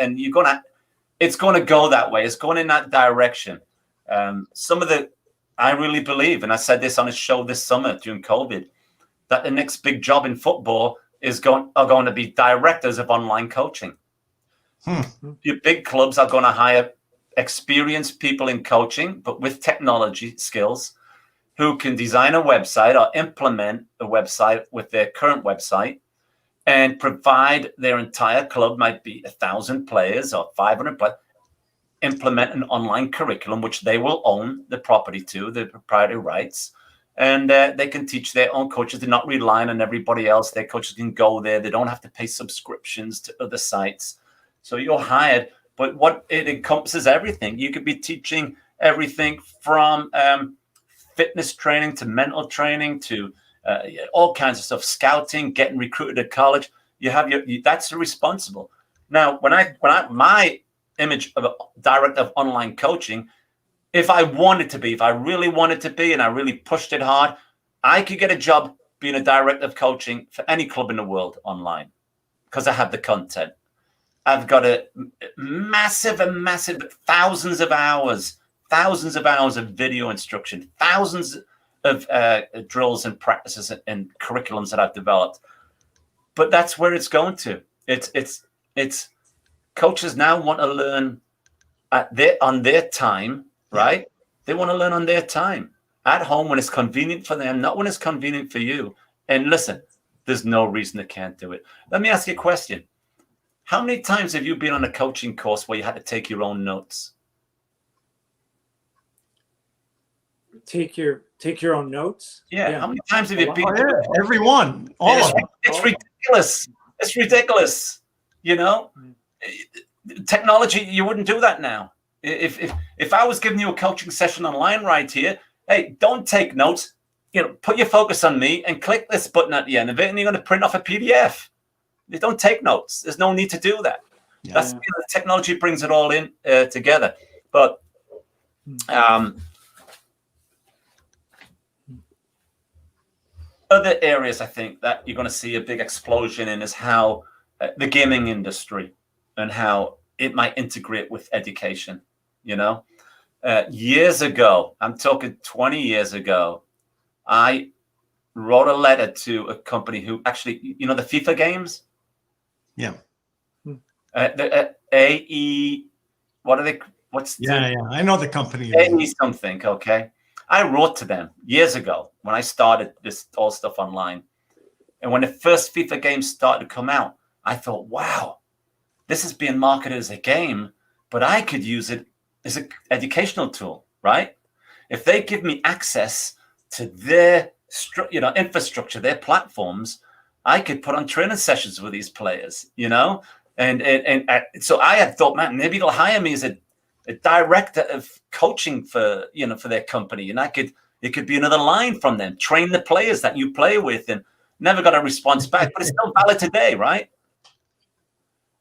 it's gonna go that way. It's going in that direction. I really believe, and I said this on a show this summer during COVID, that the next big job in football are going to be directors of online coaching. Your big clubs are going to hire experienced people in coaching, but with technology skills, who can design a website or implement a website with their current website and provide their entire club, might be 1,000 players or 500 players, implement an online curriculum, which they will own the property to, the proprietary rights. And they can teach their own coaches. They're not relying on everybody else. Their coaches can go there. They don't have to pay subscriptions to other sites. So you're hired. But what it encompasses everything. You could be teaching everything from fitness training to mental training to all kinds of stuff. Scouting, getting recruited at college. That's responsible. Now, when my image of a director of online coaching, if I really wanted to be, and I really pushed it hard, I could get a job being a director of coaching for any club in the world online, because I have the content. I've got a massive thousands of hours of video instruction, thousands of drills and practices and curriculums that I've developed. But that's where it's going to. It's coaches now want to learn on their time. Right? They want to learn on their time, at home, when it's convenient for them, not when it's convenient for you. And listen, there's no reason they can't do it. Let me ask you a question. How many times have you been on a coaching course where you had to take your own notes? Take your own notes? Yeah. How many times have you been? Every one. All of them. It's ridiculous. It's ridiculous. Technology, you wouldn't do that now. If I was giving you a coaching session online right here, hey, don't take notes. Put your focus on me and click this button at the end of it, and you're going to print off a PDF. You don't take notes. There's no need to do that. That's technology brings it all in together. But other areas I think that you're going to see a big explosion in is how the gaming industry and how it might integrate with education. Years ago, I'm talking 20 years ago, I wrote a letter to a company who actually, the FIFA games? Yeah. The AE, what are they? I know the company. AE something, okay. I wrote to them years ago when I started this all stuff online. And when the first FIFA games started to come out, I thought, wow, this is being marketed as a game, but I could use it as an educational tool, right? If they give me access to their infrastructure, their platforms, I could put on training sessions with these players, and so I had thought, man, maybe they'll hire me as a director of coaching for their company, and it could be another line from them, train the players that you play with, and never got a response back, but it's still valid today, right?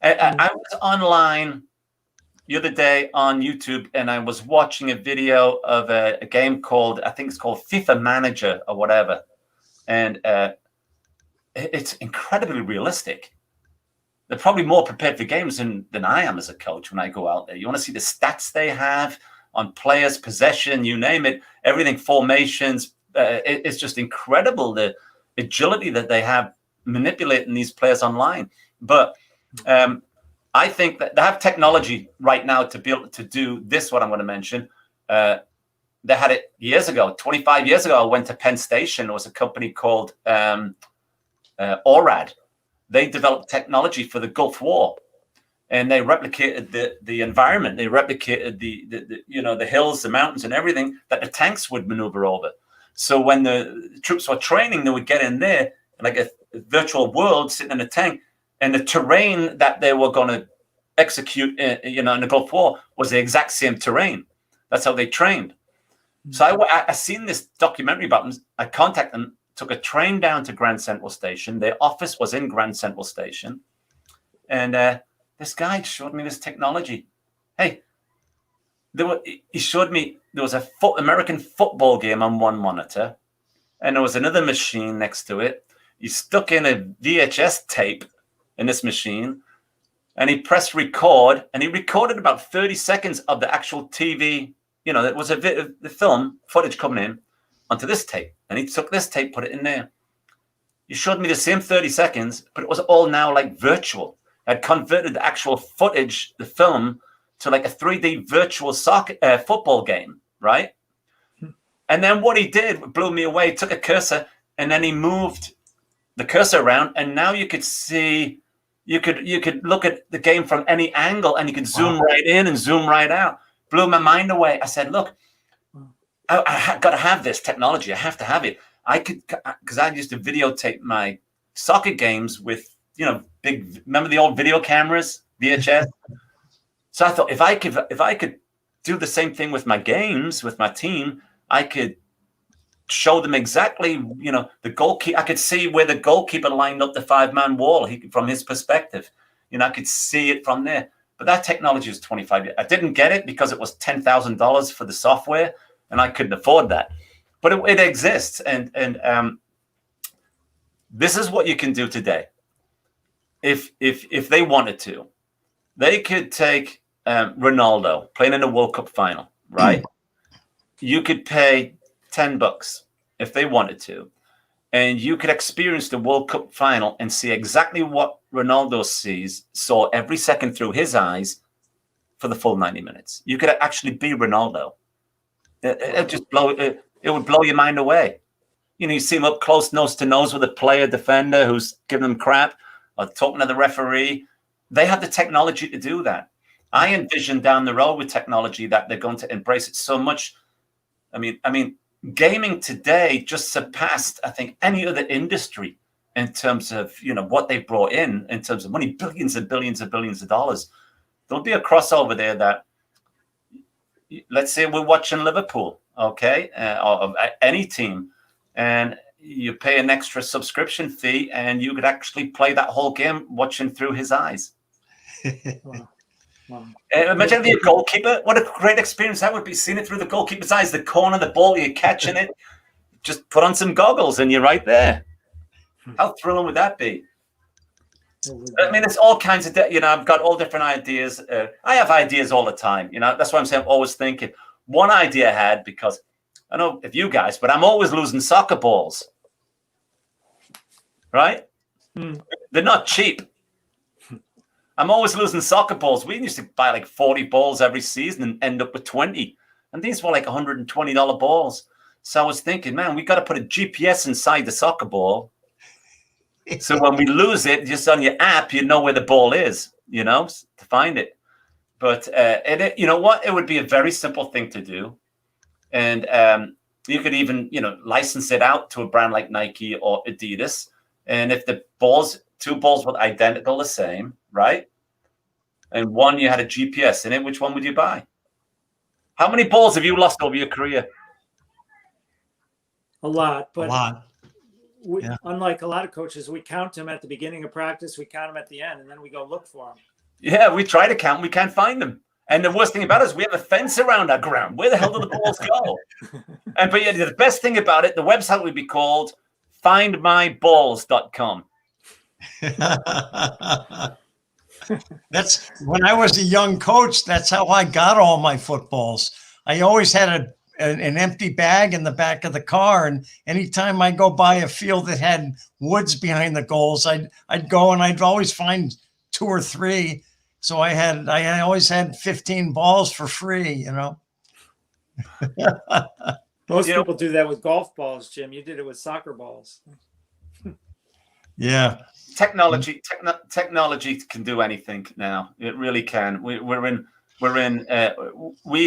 I was online the other day on YouTube, and I was watching a video of a game called, I think it's called FIFA Manager or whatever. And it's incredibly realistic. They're probably more prepared for games than I am as a coach when I go out there. You want to see the stats they have on players, possession, you name it, everything, formations. It's just incredible, the agility that they have manipulating these players online. But I think that they have technology right now to be able to do this, what I'm going to mention. They had it years ago, 25 years ago. I went to Penn Station. There was a company called ORAD. They developed technology for the Gulf War, and they replicated the environment. They replicated the hills, the mountains, and everything that the tanks would maneuver over. So when the troops were training, they would get in there like a virtual world, sitting in a tank. And the terrain that they were going to execute, in the Gulf War was the exact same terrain. That's how they trained. So I seen this documentary about them. I contacted them, took a train down to Grand Central Station. Their office was in Grand Central Station. And this guy showed me this technology. Hey, he showed me there was a American football game on one monitor, and there was another machine next to it. He stuck in a VHS tape in this machine, and he pressed record, and he recorded about 30 seconds of the actual TV. You know, it was the film footage coming in onto this tape, and he took this tape, put it in there. He showed me the same 30 seconds, but it was all now like virtual. I'd converted the actual footage, the film, to like a 3D virtual football game, right? And then what he did blew me away. He took a cursor, and then he moved the cursor around, and now you could see, you could look at the game from any angle, and you could zoom right in and zoom right out. Blew my mind away. I said, look, I got to have this technology. I have to have it. I could, because I used to videotape my soccer games with, you know, remember the old video cameras, VHS? So I thought if I could do the same thing with my games, with my team, I could show them exactly, you know, the goalkeeper. I could see where the goalkeeper lined up the 5-man wall from his perspective. You know, I could see it from there. But that technology was 25 years. I didn't get it because it was $10,000 for the software, and I couldn't afford that. But it exists, and this is what you can do today. If they wanted to, they could take Ronaldo playing in a World Cup final, right? You could pay $10 if they wanted to, and you could experience the World Cup final and see exactly what Ronaldo saw every second through his eyes for the full 90 minutes. You could actually be Ronaldo. It would blow your mind away. You know, you see him up close, nose to nose with a player defender who's giving them crap or talking to the referee. They have the technology to do that. I envision down the road with technology that they're going to embrace it so much. I mean, gaming today just surpassed, I think, any other industry in terms of, you know, what they brought in terms of money, billions and billions and billions of dollars. There'll be a crossover there that, let's say we're watching Liverpool, okay, or any team, and you pay an extra subscription fee, and you could actually play that whole game watching through his eyes. Wow. Imagine being a goalkeeper. What a great experience that would be, seeing it through the goalkeeper's eyes, the corner of the ball, you're catching it. Just put on some goggles and you're right there. How thrilling would that be? I mean, it's all kinds of, you know, I've got all different ideas. I have ideas all the time. You know, that's why I'm saying I'm always thinking. One idea I had, because I don't know if you guys, but I'm always losing soccer balls. Right? They're not cheap. I'm always losing soccer balls. We used to buy like 40 balls every season and end up with 20. And these were like $120 balls. So I was thinking, man, we got to put a GPS inside the soccer ball. So when we lose it, just on your app, you know where the ball is, you know, to find it. But, you know what? It would be a very simple thing to do. And you could even, you know, license it out to a brand like Nike or Adidas. And if the two balls were identical, the same, right? And one you had a GPS in it, which one would you buy? How many balls have you lost over your career? A lot, but a lot. Unlike a lot of coaches, we count them at the beginning of practice, we count them at the end, and then we go look for them. Yeah, we try to count, we can't find them. And the worst thing about it is we have a fence around our ground. Where the hell do the balls go? But yeah, the best thing about it, the website would be called findmyballs.com. That's when I was a young coach. That's how I got all my footballs. I always had an empty bag in the back of the car, and anytime I go by a field that had woods behind the goals, I'd go and I'd always find 2 or 3. So I always had 15 balls for free, you know. Most people do that with golf balls, Jim. You did it with soccer balls. Yeah. Technology can do anything now. It really can. We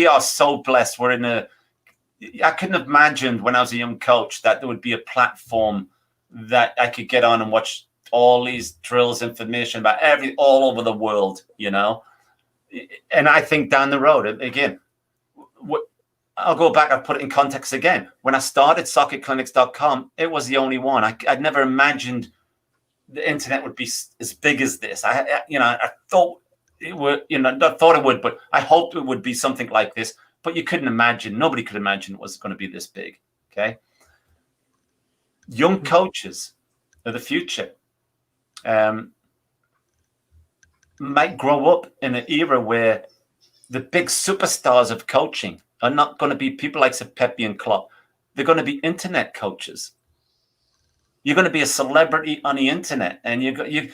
are so blessed. I couldn't have imagined when I was a young coach that there would be a platform that I could get on and watch all these drills, information about all over the world, you know. And I think down the road, again, I'll go back, I'll put it in context again. When I started soccerclinics.com, it was the only one. I'd never imagined the internet would be as big as this. I thought it would, I thought it would, but I hoped it would be something like this. But you couldn't imagine. Nobody could imagine it was going to be this big. Okay. Young coaches are the future. Might grow up in an era where the big superstars of coaching are not going to be people like Pepe and Klopp. They're going to be internet coaches. You're going to be a celebrity on the internet, and you.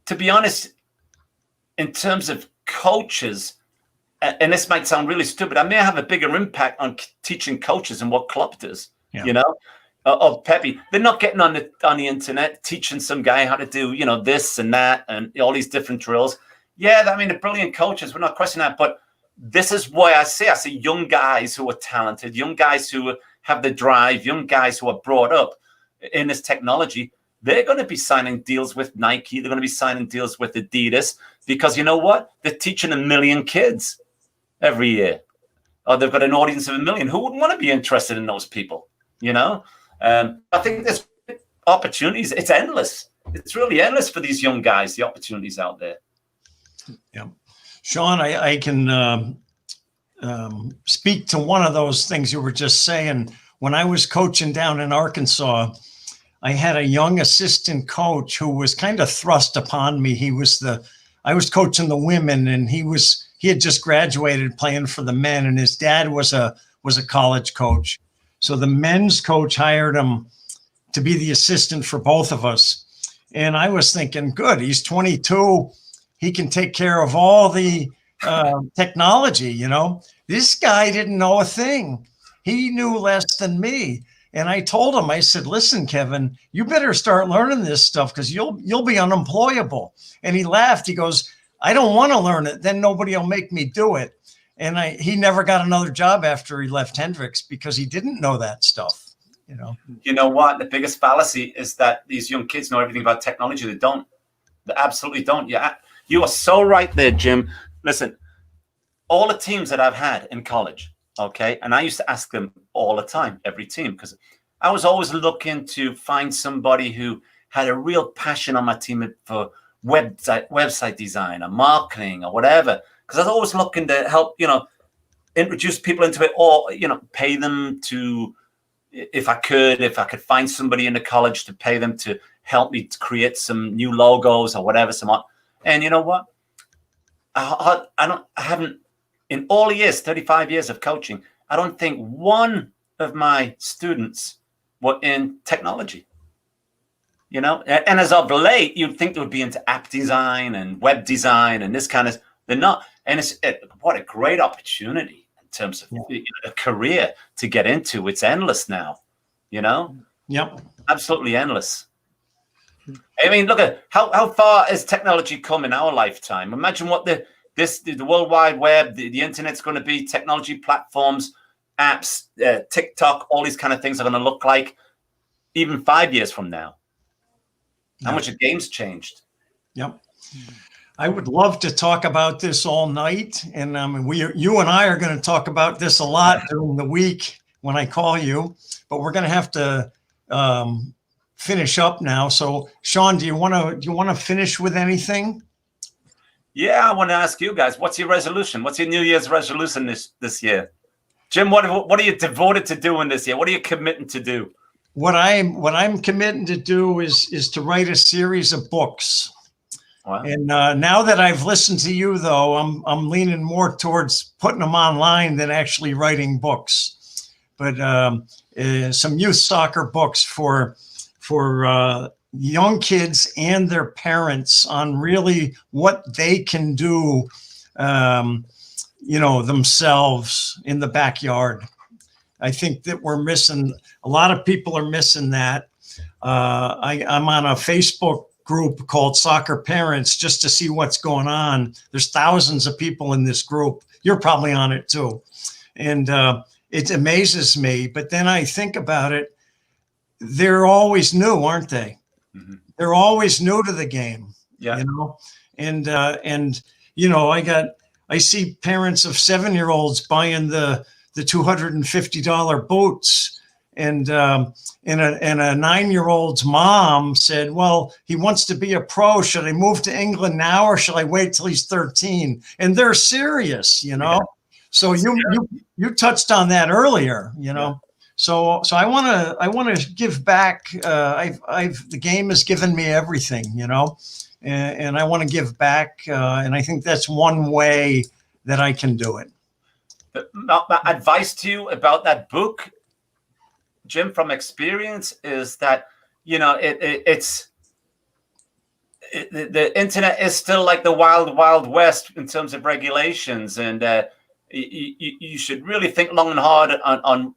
To be honest, in terms of coaches, and this might sound really stupid, I may have a bigger impact on teaching coaches than what Klopp does. Yeah. Or Pepe. They're not getting on the internet teaching some guy how to do this and that and all these different drills. Yeah, I mean, they're brilliant coaches. We're not questioning that, but this is why I see young guys who are talented, young guys who have the drive, young guys who are brought up in this technology. They're going to be signing deals with Nike. They're going to be signing deals with Adidas because you know what? They're teaching 1 million kids every year. Or they've got an audience of 1 million. Who wouldn't want to be interested in those people? I think there's opportunities. It's endless. It's really endless for these young guys, the opportunities out there. Yeah. Shaun, I can speak to one of those things you were just saying. When I was coaching down in Arkansas, I had a young assistant coach who was kind of thrust upon me. I was coaching the women, and he had just graduated playing for the men, and his dad was a college coach. So the men's coach hired him to be the assistant for both of us. And I was thinking, good, he's 22. He can take care of all the technology, This guy didn't know a thing. He knew less than me. And I told him, I said, listen, Kevin, you better start learning this stuff because you'll be unemployable. And he laughed. He goes, I don't want to learn it. Then nobody will make me do it. And he never got another job after he left Hendrix because he didn't know that stuff. You know what? The biggest fallacy is that these young kids know everything about technology. They don't. They absolutely don't. Yeah, you are so right there, Jim. Listen, all the teams that I've had in college, okay, and I used to ask them all the time, every team, because I was always looking to find somebody who had a real passion on my team for website design or marketing or whatever, because I was always looking to help, introduce people into it, or pay them to, if I could find somebody in the college to pay them to help me to create some new logos or whatever. And you know what? I haven't, in all years, 35 years of coaching, I don't think one of my students were in technology. And as of late, you'd think they would be into app design and web design and this kind of. They're not. And what a great opportunity in terms of a career to get into. It's endless now. Yep. Absolutely endless. I mean, look at how far has technology come in our lifetime? Imagine what the World Wide Web, the internet's going to be, technology platforms, apps, TikTok, all these kind of things are going to look like even 5 years from now. How much the game's changed. Yep. I would love to talk about this all night. And you and I are going to talk about this a lot during the week when I call you, but we're going to have to finish up now. So Shaun, do you want to finish with anything? Yeah, I want to ask you guys, what's your resolution? What's your New Year's resolution this year? Jim, what are you devoted to doing this year? What are you committing to do? What I'm committing to do is to write a series of books. Wow. And now that I've listened to you, though, I'm leaning more towards putting them online than actually writing books. But some youth soccer books for young kids and their parents on really what they can do, themselves in the backyard. I think that we're missing, a lot of people are missing that. I'm on a Facebook group called Soccer Parents just to see what's going on. There's thousands of people in this group. You're probably on it too. And it amazes me. But then I think about it, they're always new, aren't they? Mm-hmm. They're always new to the game. Yeah. And I see parents of 7-year-olds buying the $250 boots and a 9-year-old's mom said, well, he wants to be a pro. Should I move to England now, or should I wait till he's 13? And they're serious, you know. Yeah. So you touched on that earlier, you know. Yeah. So I want to give back. The game has given me everything, you know, and I want to give back. And I think that's one way that I can do it. My advice to you about that book, Jim, from experience, is that, you know, the internet is still like the wild west in terms of regulations, and you should really think long and hard on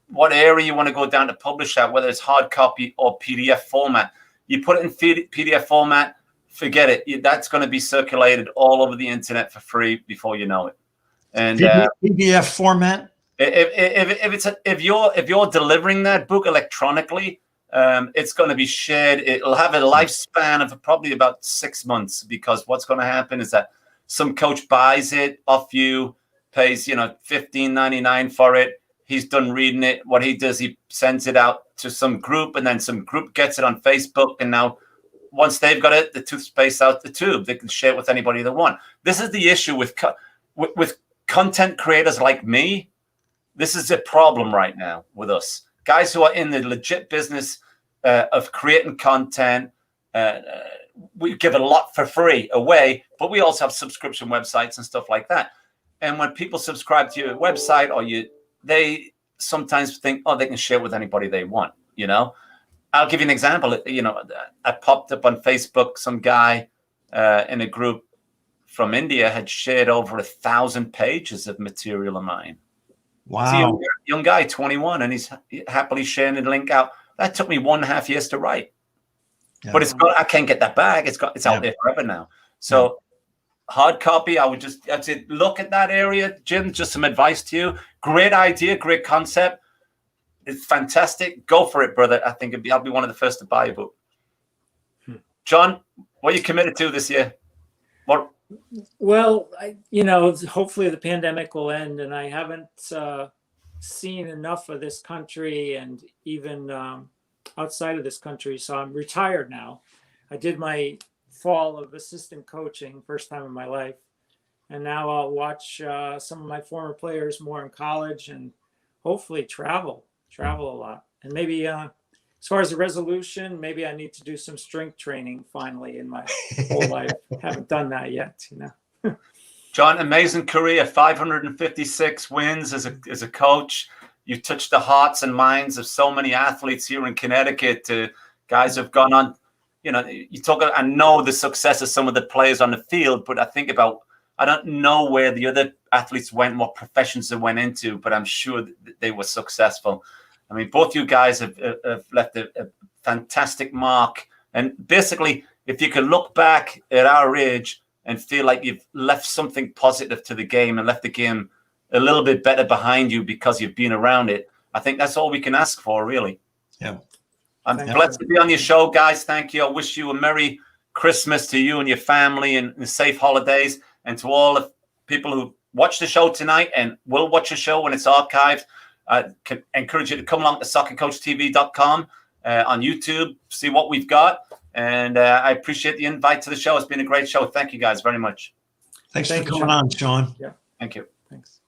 what area you want to go down to publish at, whether it's hard copy or PDF format. You put it in PDF format, forget it. That's going to be circulated all over the internet for free before you know it. And PDF format. If you're delivering that book electronically, it's going to be shared. It'll have a lifespan of probably about 6 months, because what's going to happen is that some coach buys it off you, pays, you know, $15.99 for it. He's done reading it. What he does, he sends it out to some group, and then some group gets it on Facebook. And now, once they've got it, the toothpaste out the tube, they can share it with anybody they want. This is the issue with content creators like me. This is a problem right now with us guys who are in the legit business of creating content. We give a lot for free away, but we also have subscription websites and stuff like that. And when people subscribe to your website, or they sometimes think, oh, they can share it with anybody they want. You know, I'll give you an example. You know, I popped up on Facebook. Some guy in a group from India had shared over 1,000 pages of material of mine. Wow. It's a young guy, 21, and he's happily sharing the link out. That took me 1.5 years to write. Yeah. But I can't get that back. It's out there forever now. So hard copy, I'd say look at that area, Jim. Just some advice to you. Great idea, great concept. It's fantastic. Go for it, brother. I think I'll be one of the first to buy a book. John, what are you committed to this year? What? Well, you know, hopefully the pandemic will end, and I haven't seen enough of this country, and even outside of this country. So I'm retired now. I did my fall of assistant coaching, first time in my life, and now I'll watch some of my former players more in college, and hopefully travel a lot. And maybe as far as the resolution, maybe I need to do some strength training finally in my whole life. Haven't done that yet, you know. John, amazing career, 556 wins as a coach. You touched the hearts and minds of so many athletes here in Connecticut, to guys who've gone on. You know, I know the success of some of the players on the field, but I don't know where the other athletes went, what professions they went into, but I'm sure that they were successful. I mean, both you guys have left a fantastic mark. And basically, if you can look back at our age and feel like you've left something positive to the game and left the game a little bit better behind you because you've been around it, I think that's all we can ask for, really. Yeah. I'm blessed to be on your show, guys. Thank you. I wish you a Merry Christmas to you and your family, and safe holidays. And to all the people who watched the show tonight and will watch the show when it's archived, I can encourage you to come along to soccercoachtv.com on YouTube, see what we've got. And I appreciate the invite to the show. It's been a great show. Thank you guys very much. Thanks for coming on, Shaun. Yeah. Thank you. Thanks.